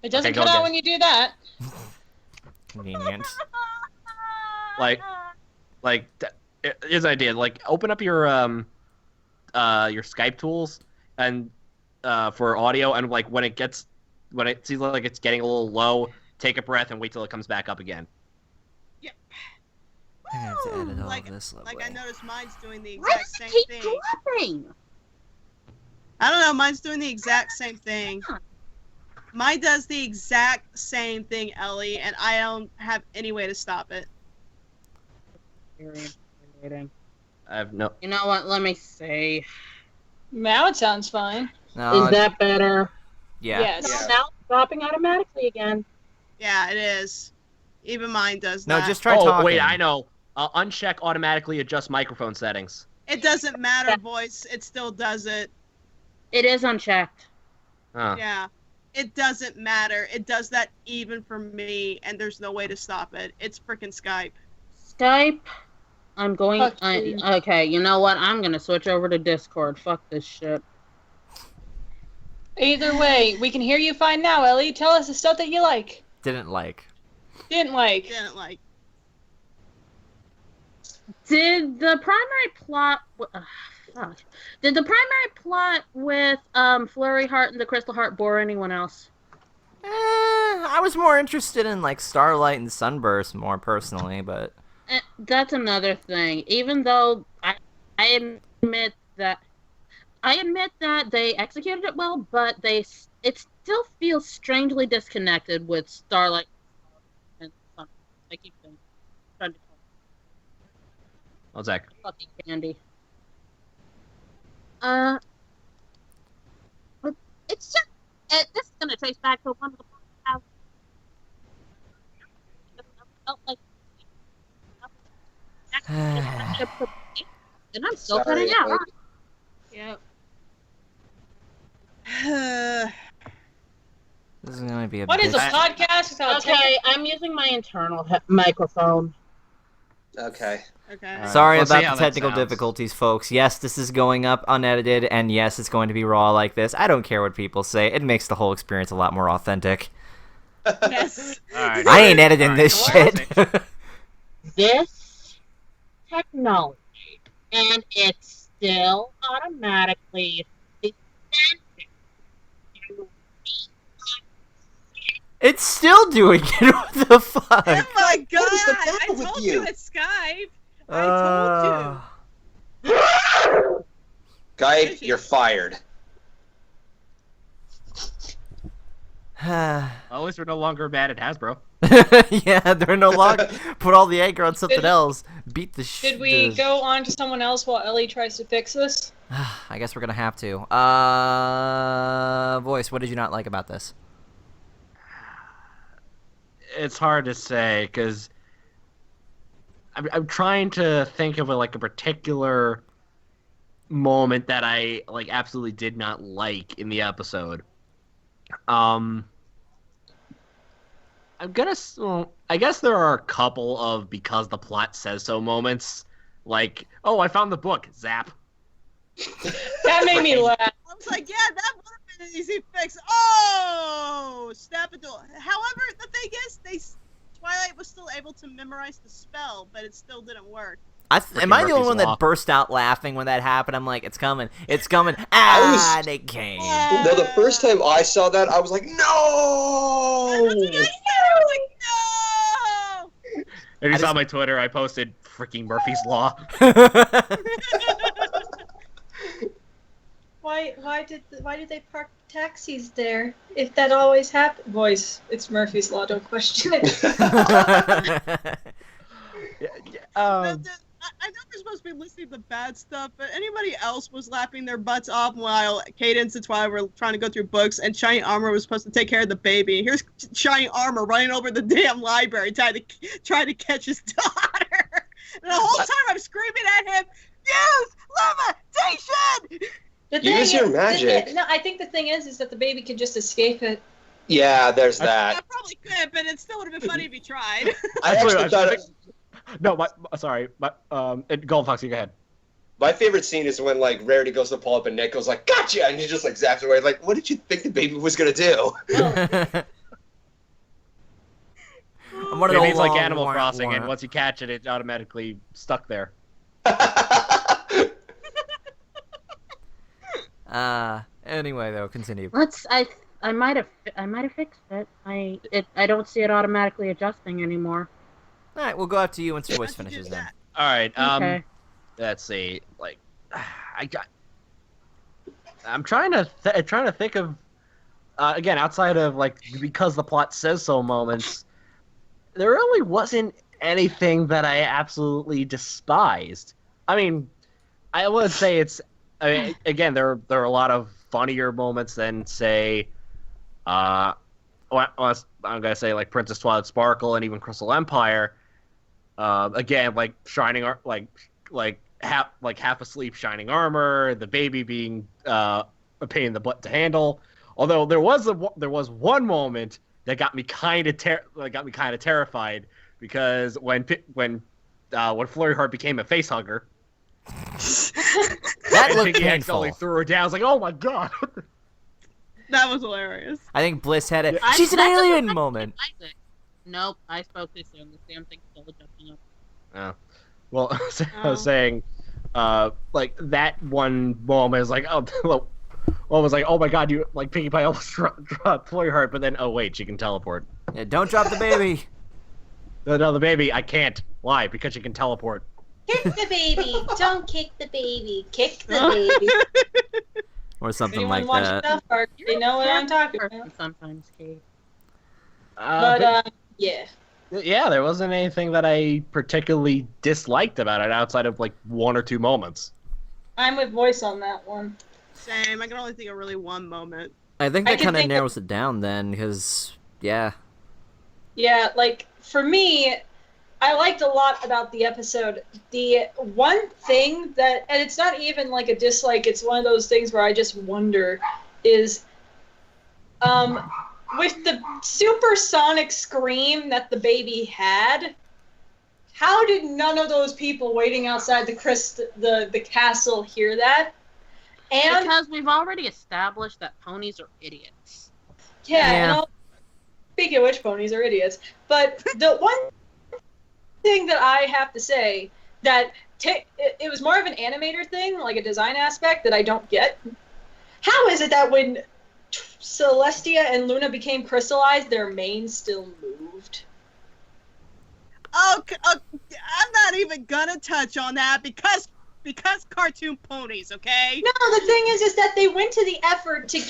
F: It doesn't
C: Okay, go
F: cut out
C: again.
F: when you do that.
A: Convenient.
C: Like, here's an idea. Like, open up your Skype tools and for audio, and like when it seems like it's getting a little low, take a breath and wait till it comes back up again.
A: I have to edit all
B: Like,
A: this.
B: like I noticed mine's doing the
D: Why
B: exact
D: does
B: same
D: it keep
B: thing.
D: dropping?
B: I don't know, mine's doing the exact same thing. Mine does the exact same thing, Ellie, and I don't have any way to stop it.
D: Very infuriating.
C: I have no.
D: You know what? Let me see.
F: Now it sounds fine.
A: No,
D: Is that better?
A: yeah.
F: Yes.
E: Yeah.
D: Now it's dropping automatically again.
B: Yeah, it is. Even mine does
A: No,
B: that.
A: just try
C: Oh
A: talking.
C: wait, I know. Uncheck automatically adjust microphone settings.
B: It doesn't matter, voice. It still does it.
D: It is unchecked.
C: Huh.
B: Yeah. It doesn't matter. It does that even for me, and there's no way to stop it. It's freaking Skype.
D: Skype. I'm going.
F: Fuck you.
D: Okay, you know what? I'm gonna switch over to Discord. Fuck this shit.
F: Either way, we can hear you fine now, Ellie. Tell us the stuff that you like.
A: Didn't like.
F: Didn't like.
B: Didn't like.
D: Did the primary plot? Fuck. Did the primary plot with Flurry Heart and the Crystal Heart bore anyone else?
A: I was more interested in like Starlight and Sunburst more personally, but
D: That's another thing. Even though I admit that they executed it well, but it still feels strangely disconnected with Starlight and Sunburst. I keep trying to call
C: Oh, Zach.
D: it fucking candy. But it's just this is gonna trace back to one of the how felt like and I'm still
E: Sorry,
D: cutting out.
E: Ellie.
F: Yeah.
A: this is gonna be a
F: What is a
A: bitch.
F: podcast without
D: Okay, I'm using my internal microphone.
E: Okay.
B: Okay.
A: Sorry
C: Let's see
A: about
C: how
A: the
C: that
A: technical
C: sounds.
A: difficulties, folks. Yes, this is going up unedited, and yes, it's going to be raw like this. I don't care what people say. It makes the whole experience a lot more authentic.
B: Yes.
C: All right.
A: I ain't editing
C: All
A: this
C: right.
A: shit.
D: This technology, and it's still automatically
A: It's still doing it. What the fuck?
B: Oh my god!
E: What is the
B: I
E: matter with
B: told
E: you?
B: you it's Skype. I told you.
E: Guy, you're fired.
C: Well, at least we're no longer mad at Hasbro.
A: Yeah, they're no longer put all the anger on something
F: Did-
A: else. Beat the shit.
F: Did we go on to someone else while Ellie tries to fix this?
A: I guess we're gonna have to. Voice, what did you not like about this?
C: It's hard to say because I'm trying to think of a particular moment that I absolutely did not like in the episode. I'm gonna. Well, I guess there are a couple of because the plot says so moments, like, oh, I found the book. Zap.
F: That made me laugh.
B: I was like, yeah, that would have been an easy fix. Oh, snap it. However, the thing is, Twilight was still able to memorize the spell, but it still didn't work.
A: Am I the only
C: Murphy's
A: one
C: Law.
A: that burst out laughing when that happened? I'm like, it's coming. It's coming. Ah,
E: was-
A: they came.
E: No, the first time I saw that, I was like,
B: That's
E: no!
B: what I said. I was like, no.
C: If you
A: I
C: saw
A: just-
C: my Twitter, I posted freaking Murphy's Law.
F: Well, why did they park taxis there? If that always happened, boys, it's Murphy's Law. Don't question it.
B: I know we're supposed to be listening to the bad stuff, but anybody else was laughing their butts off while Cadence and Twilight were trying to go through books, and Shiny Armor was supposed to take care of the baby. Here's Shiny Armor running over the damn library trying to catch his daughter. And the whole time I'm screaming at him, use levitation!
E: Use your magic.
F: No, I think the thing is that the baby could just escape it.
E: Yeah, there's that.
B: I probably could, but it still would have been funny if he tried.
E: I actually thought.
C: No, sorry. Golden Fox, you go ahead.
E: My favorite scene is when like Rarity goes to pull up and Nick goes like, "Gotcha!" and he just like zaps away. Like, what did you think the baby was gonna do?
C: Maybe it's like Animal Crossing, and once you catch it, it's automatically stuck there.
A: Anyway, though, continue.
D: I might have fixed it. I don't see it automatically adjusting anymore.
A: All right, we'll go after you once your voice finishes then.
C: All right.
D: Okay.
C: Let's see. Like, I'm trying to think of again outside of like because the plot says so moments. There really wasn't anything that I absolutely despised. I mean, I would say it's. I mean, again, there are a lot of funnier moments than say, I'm gonna say like Princess Twilight Sparkle and even Crystal Empire. Again, like Shining, like half asleep Shining Armor, the baby being a pain in the butt to handle. Although there was one moment that got me kind of terrified because when Flurry Heart became a face hugger.
A: That looked
C: Piggy
A: painful.
C: accidentally threw her down. I was like, oh my god.
B: That was hilarious.
A: I think Bliss had it. She's an alien moment.
D: Isaac. Nope, I spoke too soon. This damn thing's still adjusting up.
C: Oh. Well, I was saying, like that one moment is like, oh my god, you like Pinkie Pie almost dropped Flurry Heart, but then oh wait, she can teleport.
A: Yeah, don't drop the baby.
C: No, the baby, I can't. Why? Because she can teleport.
F: Kick the baby! Don't kick the baby! Kick the baby!
A: Or something
F: Anyone
A: like
F: watch
A: that.
F: South Park, they know what I'm talking about.
D: Sometimes, Kate.
F: But yeah.
C: Yeah, there wasn't anything that I particularly disliked about it outside of like one or two moments.
F: I'm with voice on that one.
B: Same. I can only think of really one moment.
A: I think that
F: can
A: kind of
F: think of-
A: narrows it down then, because, yeah.
F: Yeah, like, for me, I liked a lot about the episode. The one thing that, and it's not even like a dislike, it's one of those things where I just wonder, is with the supersonic scream that the baby had, how did none of those people waiting outside the castle hear that? And
D: Because we've already established that ponies are idiots.
F: yeah. And speaking of which, ponies are idiots. But the one thing that I have to say that it was more of an animator thing, like a design aspect that I don't get. How is it that when Celestia and Luna became crystallized, their manes still moved?
B: Oh, I'm not even gonna touch on that because cartoon ponies, okay?
F: No, the thing is that they went to the effort to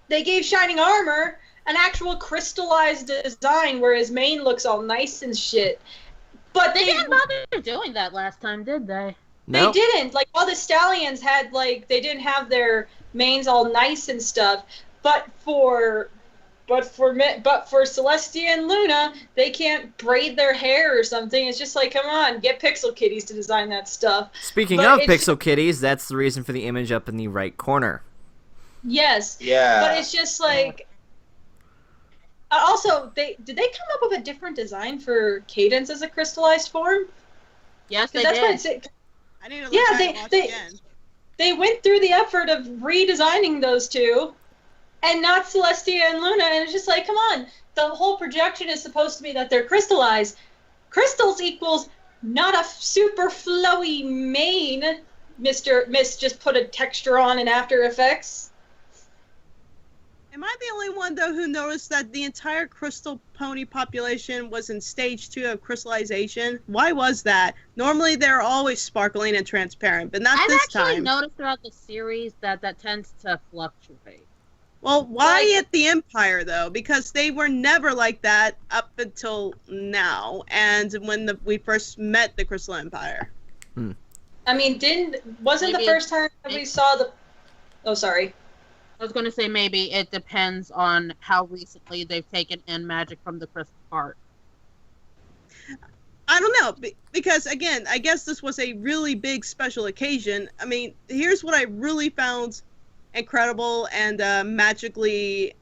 F: they gave Shining Armor an actual crystallized design where his mane looks all nice and shit. But
D: They didn't bother doing that last time, did they?
A: Nope.
F: They didn't. Like, all the stallions had, like, they didn't have their manes all nice and stuff. But for Celestia and Luna, they can't braid their hair or something. It's just like, come on, get PixelKitites to design that stuff.
A: Speaking
F: But
A: of PixelKitties, that's the reason for the image up in the right corner.
F: Yes.
E: Yeah.
F: But it's just like... Also, did they come up with a different design for Cadence as a crystallized form?
D: Yes, they
F: That's
D: did.
F: what it's...
B: I need to look
F: Yeah,
B: back and watch it again.
F: They went through the effort of redesigning those two, and not Celestia and Luna, and it's just like, come on, the whole projection is supposed to be that they're crystallized. Crystals equals not a super flowy mane, Miss just put a texture on in After Effects.
B: Am I the only one, though, who noticed that the entire crystal pony population was in stage 2 of crystallization? Why was that? Normally, they're always sparkling and transparent, but not this time.
D: I've actually noticed throughout the series that tends to fluctuate.
B: Well, why at the Empire, though? Because they were never like that up until now, and when we first met the Crystal Empire.
F: I mean, wasn't the first time that we saw the... Oh, sorry.
D: I was going to say maybe it depends on how recently they've taken in magic from the crystal heart.
B: I don't know, because again, I guess this was a really big special occasion. I mean, here's what I really found incredible and magically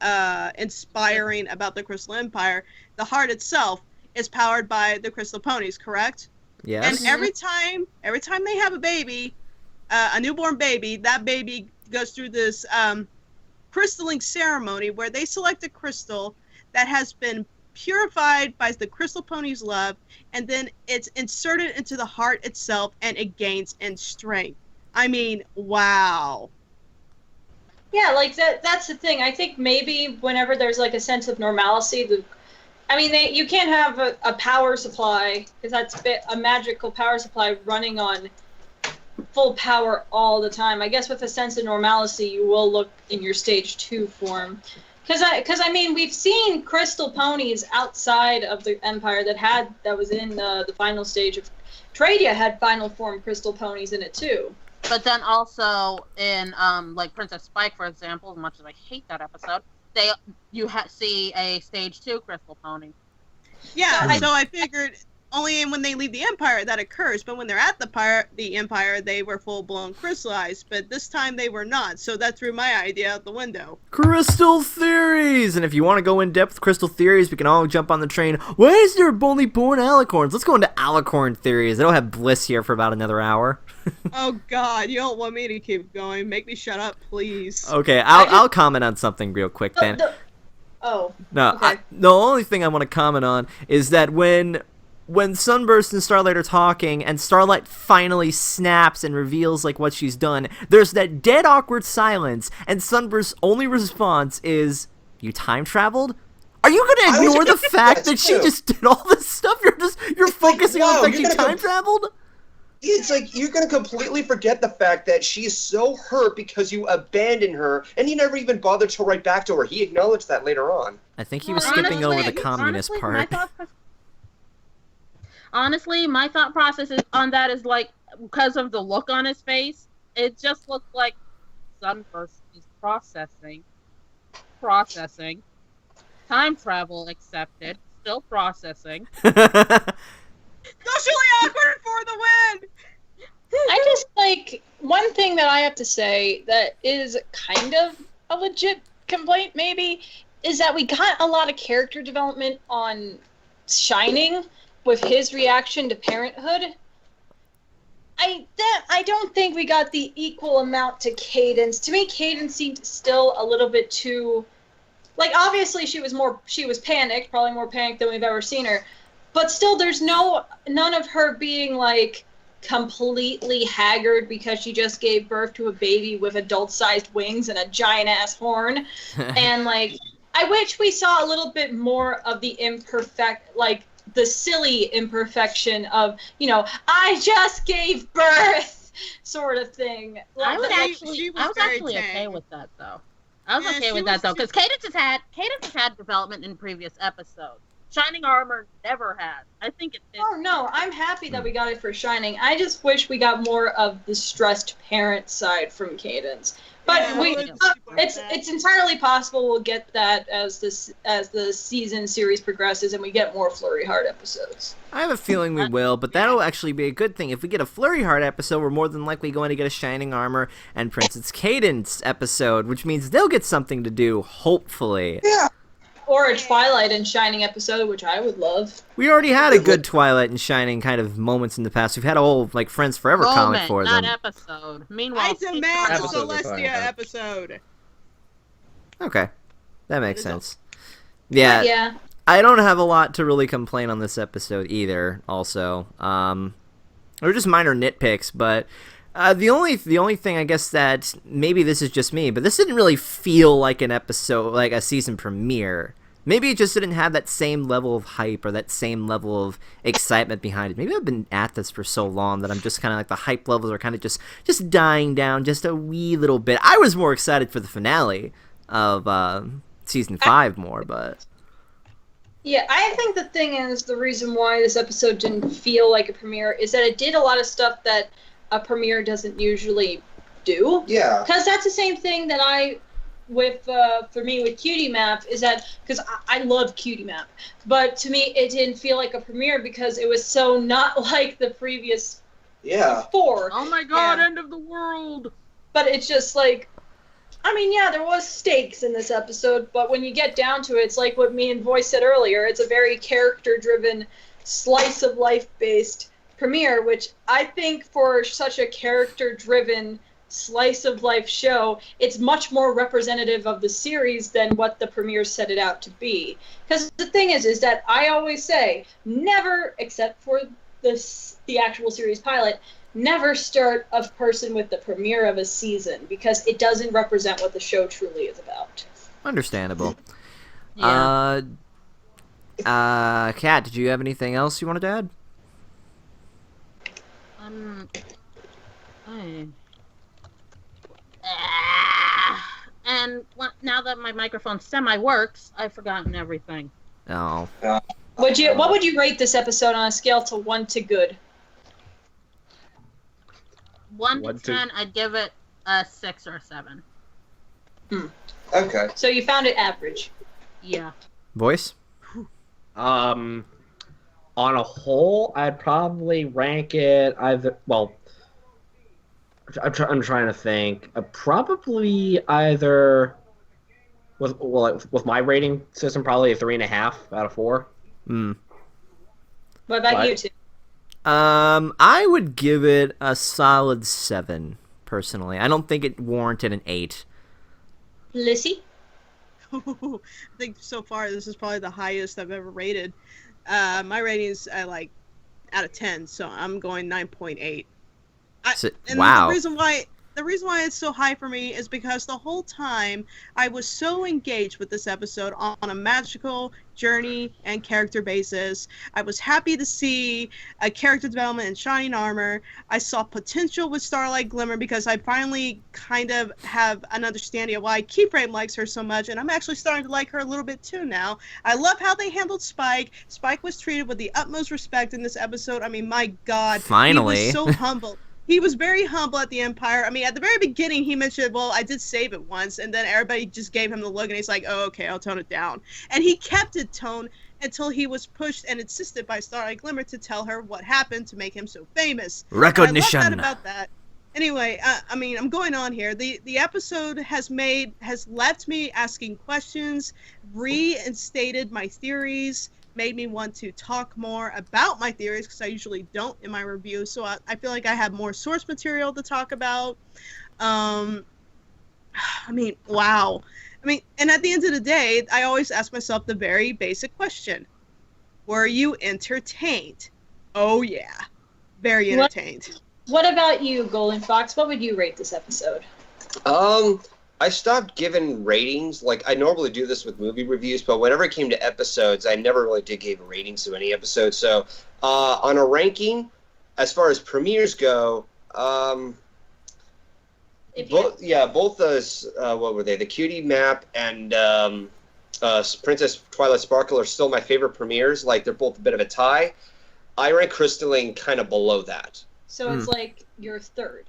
B: inspiring about the Crystal Empire. The heart itself is powered by the Crystal Ponies, correct?
A: Yes.
B: And every time they have a baby, a newborn baby, that baby goes through this crystalling ceremony where they select a crystal that has been purified by the Crystal Pony's love, and then it's inserted into the heart itself, and it gains in strength. I mean, wow.
F: Yeah, like that's the thing. I think maybe whenever there's like a sense of normalcy, you can't have a power supply, because that's a magical power supply running on full power all the time. I guess with a sense of normalcy, you will look in your stage 2 form. Because we've seen crystal ponies outside of the Empire that was in the final stage of Tradia had final form crystal ponies in it too.
D: But then also in like Princess Spike, for example, as much as I hate that episode, you see a stage 2 crystal pony.
B: Yeah, so I figured only when they leave the Empire that occurs, but when they're at the Empire, they were full-blown crystallized, but this time they were not, so that threw my idea out the window.
A: Crystal theories! And if you want to go in depth with crystal theories, we can all jump on the train. Why is there only born alicorns? Let's go into alicorn theories. I don't have Bliss here for about another hour.
B: Oh God, you don't want me to keep going. Make me shut up, please.
A: Okay, I'll comment on something real quick then.
F: No,
A: okay. The only thing I want to comment on is that when Sunburst and Starlight are talking and Starlight finally snaps and reveals like what she's done, there's that dead awkward silence, and Sunburst's only response is, "You time traveled?" Are you gonna ignore the fact that she just did all this stuff? You're focusing on the fact she time traveled?
E: It's like you're gonna completely forget the fact that she's so hurt because you abandoned her, and you never even bothered to write back to her. He acknowledged that later on.
A: I think he was skipping over the communist part.
D: Honestly, my thought process on that is like, because of the look on his face, it just looks like Sunburst is processing, time travel accepted, still processing.
B: Socially awkward for the win!
F: I just, like, one thing that I have to say that is kind of a legit complaint, maybe, is that we got a lot of character development on Shining with his reaction to parenthood. I don't think we got the equal amount to Cadence. To me, Cadence seemed still a little bit too... Like, obviously she was panicked, probably more panicked than we've ever seen her. But still, there's none of her being, like, completely haggard because she just gave birth to a baby with adult-sized wings and a giant-ass horn. And, like, I wish we saw a little bit more of the the silly imperfection of, I just gave birth sort of thing.
D: I was actually okay with that, though. I was okay with that, though, because Cadence has had development in previous episodes. Shining Armor never had. I think it did.
F: Oh, no, I'm happy that we got it for Shining. I just wish we got more of the stressed parent side from Cadence. But it's entirely possible we'll get that as the season series progresses and we get more Flurry Heart episodes.
A: I have a feeling we will, but that'll actually be a good thing. If we get a Flurry Heart episode, we're more than likely going to get a Shining Armor and Princess Cadence episode, which means they'll get something to do, hopefully.
E: Yeah.
F: Or a Twilight and Shining episode, which I would love.
A: We already had a good Twilight and Shining kind of moments in the past. We've had a whole Friends Forever comic for them.
D: Not episode. Meanwhile,
B: I demand a Celestia episode.
A: Okay, that makes sense. Yeah.
F: Yeah.
A: I don't have a lot to really complain on this episode either. Also, they're just minor nitpicks, but The only thing I guess that maybe this is just me, but this didn't really feel like an episode, like a season premiere. Maybe it just didn't have that same level of hype or that same level of excitement behind it. Maybe I've been at this for so long that I'm just kind of like the hype levels are kind of just dying down just a wee little bit. I was more excited for the finale of season 5 more, but
F: yeah, I think the thing is the reason why this episode didn't feel like a premiere is that it did a lot of stuff that a premiere doesn't usually do.
E: Yeah.
F: Because that's the same thing that for me with Cutie Map is that because I love Cutie Map, but to me it didn't feel like a premiere because it was so not like the previous 4.
D: Oh my god, end of the world!
F: But it's just like, I mean, yeah, there was stakes in this episode, but when you get down to it, it's like what me and Voice said earlier. It's a very character-driven, slice of life-based premiere, which I think for such a character-driven slice of life show, it's much more representative of the series than what the premiere set it out to be. Because the thing is that I always say, never, except for the actual series pilot, never start a person with the premiere of a season because it doesn't represent what the show truly is about.
A: understandable.
D: Yeah.
A: Kat, did you have anything else you wanted to add?
D: And now that my microphone semi-works, I've forgotten everything.
A: Oh.
F: What would you rate this episode on a scale to 1 to good?
D: 1 to 10, I'd give it a 6 or a 7.
E: Okay.
F: So you found it average.
D: Yeah.
A: Voice?
C: On a whole, I'd probably rank it either. Well, I'm trying to think. Probably either with my rating system, probably a 3.5 out of 4.
F: What about you two?
A: I would give it a solid 7, personally. I don't think it warranted an 8.
F: Lissy?
B: I think so far this is probably the highest I've ever rated. My rating is out of 10, so I'm going 9.8.
A: Wow.
B: The reason why it's so high for me is because the whole time I was so engaged with this episode on a magical journey and character basis. I was happy to see a character development in Shining Armor. I saw potential with Starlight Glimmer because I finally kind of have an understanding of why Keyframe likes her so much, and I'm actually starting to like her a little bit too now. I love how they handled Spike. Spike was treated with the utmost respect in this episode. I mean, my God.
A: Finally.
B: He was so humble. He was very humble at the Empire. I mean, at the very beginning, he mentioned, well, I did save it once, and then everybody just gave him the look, and he's like, oh, okay, I'll tone it down. And he kept it toned until he was pushed and insisted by Starlight Glimmer to tell her what happened to make him so famous.
A: Recognition.
B: I love that about that. Anyway, I mean, I'm going on here. The episode has left me asking questions, reinstated my theories, made me want to talk more about my theories because I usually don't in my review. So I feel like I have more source material to talk about. I mean, wow. I mean, and at the end of the day, I always ask myself the very basic question. Were you entertained? Oh, yeah. Very entertained.
F: What about you, Golden Fox? What would you rate this episode?
E: I stopped giving ratings. Like, I normally do this with movie reviews, but whenever it came to episodes, I never really did give ratings to any episode. So, on a ranking, as far as premieres go, both those, what were they? The Cutie Map and Princess Twilight Sparkle are still my favorite premieres. Like, they're both a bit of a tie. I rank Crystalline kind of below that.
F: So it's like your third.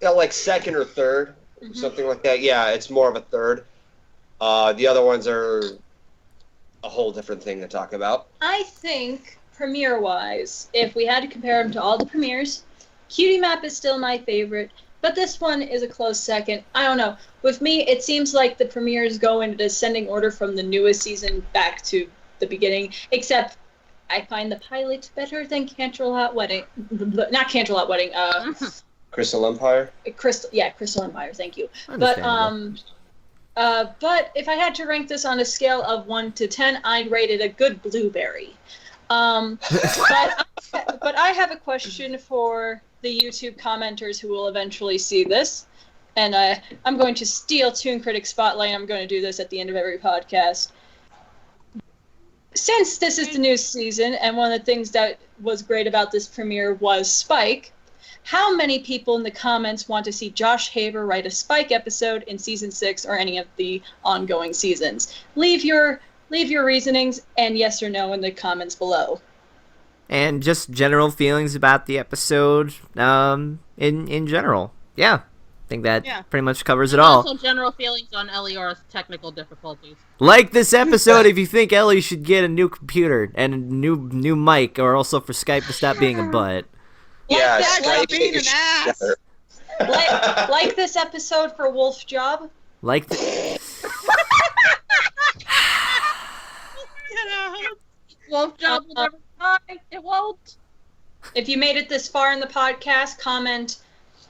E: Yeah, like second or third. Something like that. Yeah, it's more of a third. The other ones are a whole different thing to talk about.
F: I think, premiere-wise, if we had to compare them to all the premieres, Cutie Map is still my favorite, but this one is a close second. I don't know. With me, it seems like the premieres go in a descending order from the newest season back to the beginning, except I find the pilot better than Canterlot Wedding. Not Canterlot Wedding,
E: Crystal Empire?
F: Crystal Empire, thank you. But if I had to rank this on a scale of 1 to 10, I'd rate it a good blueberry. But I have a question for the YouTube commenters who will eventually see this. And I'm going to steal Toon Critic Spotlight. I'm going to do this at the end of every podcast. Since this is the new season, and one of the things that was great about this premiere was Spike, how many people in the comments want to see Josh Haber write a Spike episode in Season 6 or any of the ongoing seasons? Leave your reasonings and yes or no in the comments below.
A: And just general feelings about the episode in general. Yeah. I think that pretty much covers it all.
D: Also general feelings on Elior's technical difficulties.
A: Like this episode if you think Ellie should get a new computer and a new mic, or also for Skype to stop being a butt.
E: Yeah,
B: Stop being an ass.
F: Like this episode for Wolf Job.
A: Like
D: Wolf Job will never die. It won't.
F: If you made it this far in the podcast, comment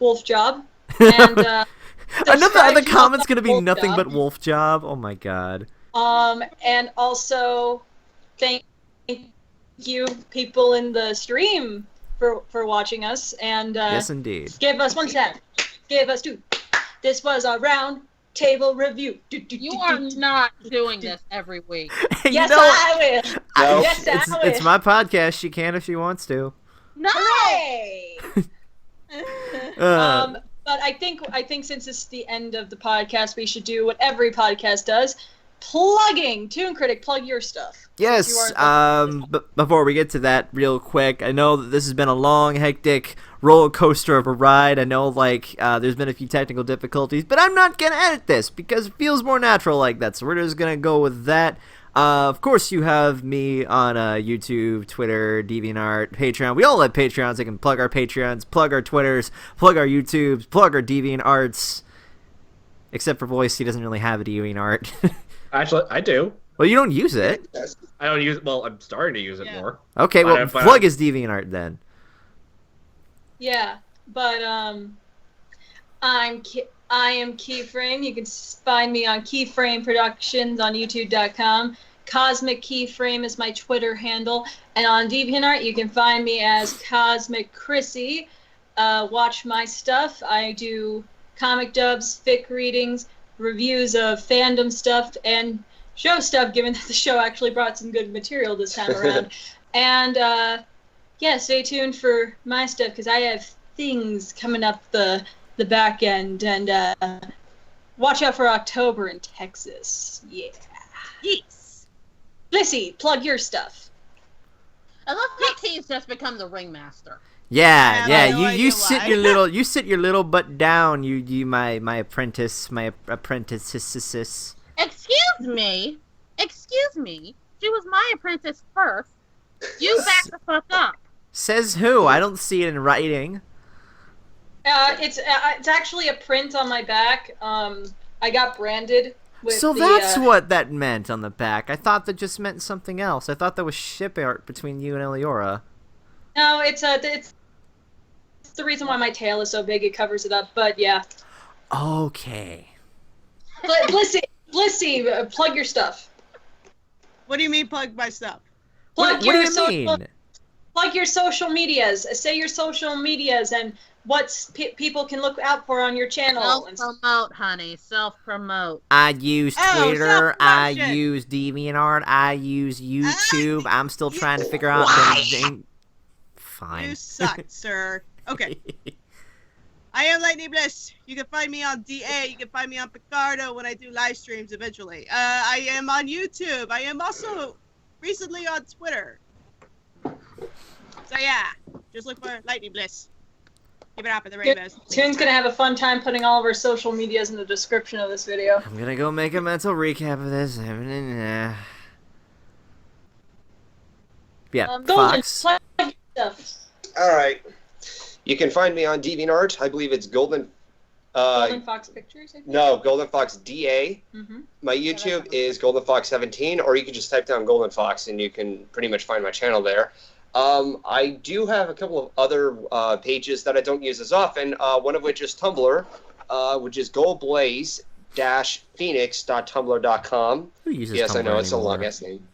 F: Wolf Job. And
A: the comment's gonna be nothing but Wolf Job. Oh my god.
F: And also thank you people in the stream for watching us, and
A: yes indeed.
F: Give us 1 cent. Give us 2. This was a round table review.
D: You are not doing this every week.
F: Yes, I will.
E: No.
F: Yes, I will.
A: It's my podcast. She can if she wants to.
D: No.
F: Hooray! But I think since it's the end of the podcast, we should do what every podcast does: plugging. Toon Critic, plug your stuff.
A: Yes. But before we get to that, real quick, I know that this has been a long, hectic roller coaster of a ride. I know, there's been a few technical difficulties, but I'm not gonna edit this because it feels more natural like that. So we're just gonna go with that. Of course, you have me on YouTube, Twitter, DeviantArt, Patreon. We all have Patreons. I can plug our Patreons, plug our Twitters, plug our YouTubes, plug our DeviantArts. Except for Voice, he doesn't really have a DeviantArt.
C: Actually, I do.
A: Well, you don't use it.
C: I don't use it. Well, I'm starting to use it more.
A: Okay, well, plug his DeviantArt then.
F: Yeah, but I am Keyframe. You can find me on Keyframe Productions on YouTube.com. Cosmic Keyframe is my Twitter handle, and on DeviantArt you can find me as CosmicKritty. Watch my stuff. I do comic dubs, fic readings, reviews of fandom stuff, and show stuff. Given that the show actually brought some good material this time around, and stay tuned for my stuff because I have things coming up the back end, and watch out for October in Texas. Yeah.
D: Yes.
F: Blissy, plug your stuff.
D: I love how T's just become the ringmaster.
A: Yeah. You sit your little butt down. You my apprentice, my apprentice.
D: Excuse me. She was my apprentice first. You back the fuck up.
A: Says who? I don't see it in writing.
F: It's actually a print on my back. I got branded with
A: that's what that meant on the back. I thought that just meant something else. I thought that was ship art between you and Eliora.
F: No, it's the reason why my tail is so big. It covers it up. But yeah.
A: Okay.
F: Blissy, plug your stuff.
B: What do you mean plug my stuff?
A: What do you mean?
F: Plug your social medias. Say your social medias and what people can look out for on your channel.
D: Self-promote, honey. Self-promote.
A: I use Twitter. I use DeviantArt. I use YouTube. I'm still trying to figure out the Fine.
B: You suck, sir. Okay. I am Lightning Bliss. You can find me on DA. You can find me on Picardo when I do live streams eventually. I am on YouTube. I am also recently on Twitter. So yeah, just look for Lightning Bliss. Give it up at the rainbows.
F: Toon's gonna have a fun time putting all of our social medias in the description of this video.
A: I'm gonna go make a mental recap of this. Yeah, Fox.
E: All right. You can find me on DeviantArt. I believe it's Golden
F: Fox Pictures? I think?
E: No, Golden Fox DA.
F: Mm-hmm.
E: My YouTube is Golden Fox 17, or you can just type down Golden Fox and you can pretty much find my channel there. I do have a couple of other pages that I don't use as often, one of which is Tumblr, which is goldblaze-phoenix.tumblr.com.
A: Who uses
E: Yes,
A: Tumblr
E: I know, it's a
A: anymore?
E: long-ass name.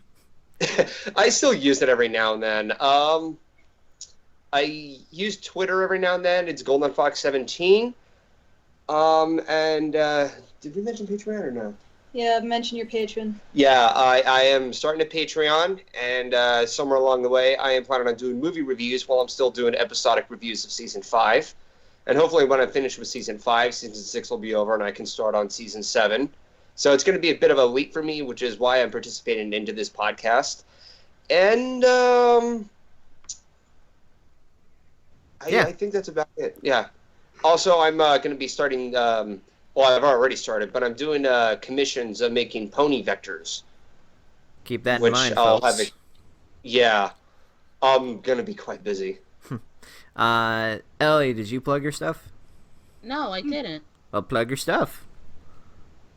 E: I still use it every now and then. I use Twitter every now and then. It's GoldenFox17. Did we mention Patreon or no?
F: Yeah, mention your Patreon.
E: Yeah, I am starting a Patreon, and somewhere along the way, I am planning on doing movie reviews while I'm still doing episodic reviews of Season 5. And hopefully when I'm finished with Season 5, Season 6 will be over, and I can start on Season 7. So it's going to be a bit of a leap for me, which is why I'm participating into this podcast. And I think that's about it. Yeah. Also, I'm going to be starting. Well, I've already started, but I'm doing commissions of making pony vectors.
A: Keep that in mind, folks.
E: Yeah, I'm going to be quite busy.
A: Ellie, did you plug your stuff?
D: No, I didn't.
A: Well, plug your stuff.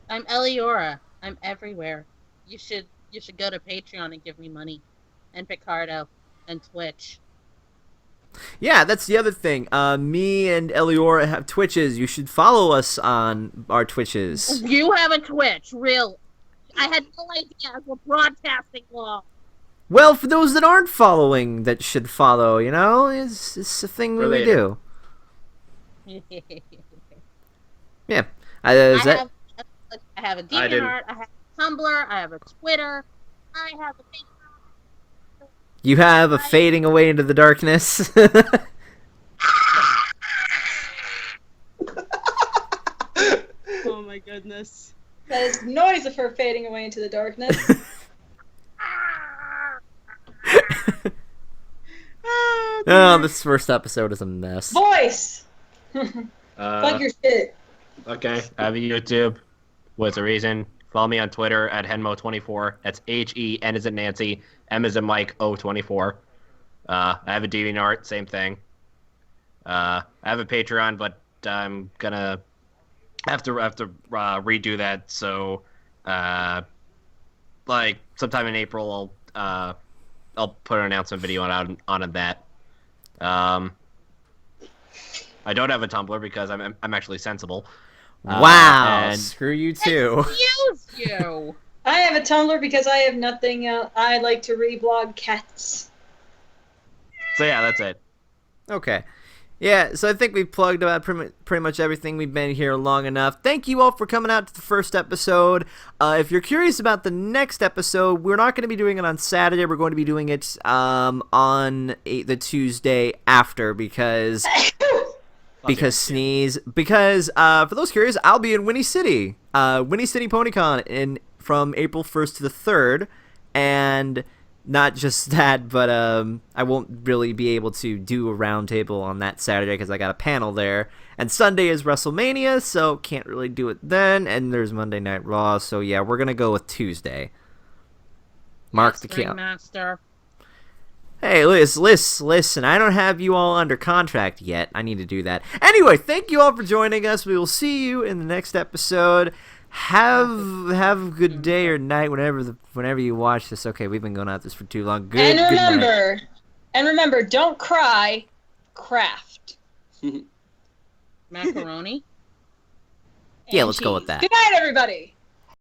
D: I'm Eliora. I'm everywhere. You should go to Patreon and give me money, and Picardo, and Twitch.
A: Yeah, that's the other thing. Me and Eliora have Twitches. You should follow us on our Twitches.
D: You have a Twitch, real? I had no idea we're broadcasting law.
A: Well, for those that aren't following, that should follow. You know, it's a thing we do. Yeah.
D: I have a DeviantArt, I have a Tumblr, I have a Twitter, I have a Facebook.
A: You have a fading away into the darkness.
B: Oh my goodness.
F: That is the noise of her fading away into the darkness.
A: Oh, this first episode is a mess.
F: Voice! Plug your shit.
C: Okay, I have a YouTube. What's the reason? Follow me on Twitter at Henmo24. That's HEN as in Nancy, M as in Mike, O24. I have a DeviantArt, same thing. I have a Patreon, but I'm gonna have to redo that. So, like sometime in April, I'll put an announcement video on that. I don't have a Tumblr because I'm actually sensible.
A: Wow, screw you too.
D: Excuse you.
F: I have a Tumblr because I have nothing else. I like to reblog cats.
C: So yeah, that's it.
A: Okay. Yeah, so I think we've plugged about pretty much everything. We've been here long enough. Thank you all for coming out to the first episode. If you're curious about the next episode, we're not going to be doing it on Saturday. We're going to be doing it on the Tuesday after because sneeze. Because for those curious, I'll be in Winnie City PonyCon from April 1st to the 3rd, and not just that, but I won't really be able to do a roundtable on that Saturday because I got a panel there. And Sunday is WrestleMania, so can't really do it then. And there's Monday Night Raw, so yeah, we're gonna go with Tuesday. Mark the count.
D: Master.
A: Hey, listen, I don't have you all under contract yet. I need to do that. Anyway, thank you all for joining us. We will see you in the next episode. Have a good day or night whenever you watch this. Okay, we've been going at this for too long. Good
F: remember, don't cry, craft.
D: Macaroni.
A: Yeah, let's go with that.
F: Good night, everybody.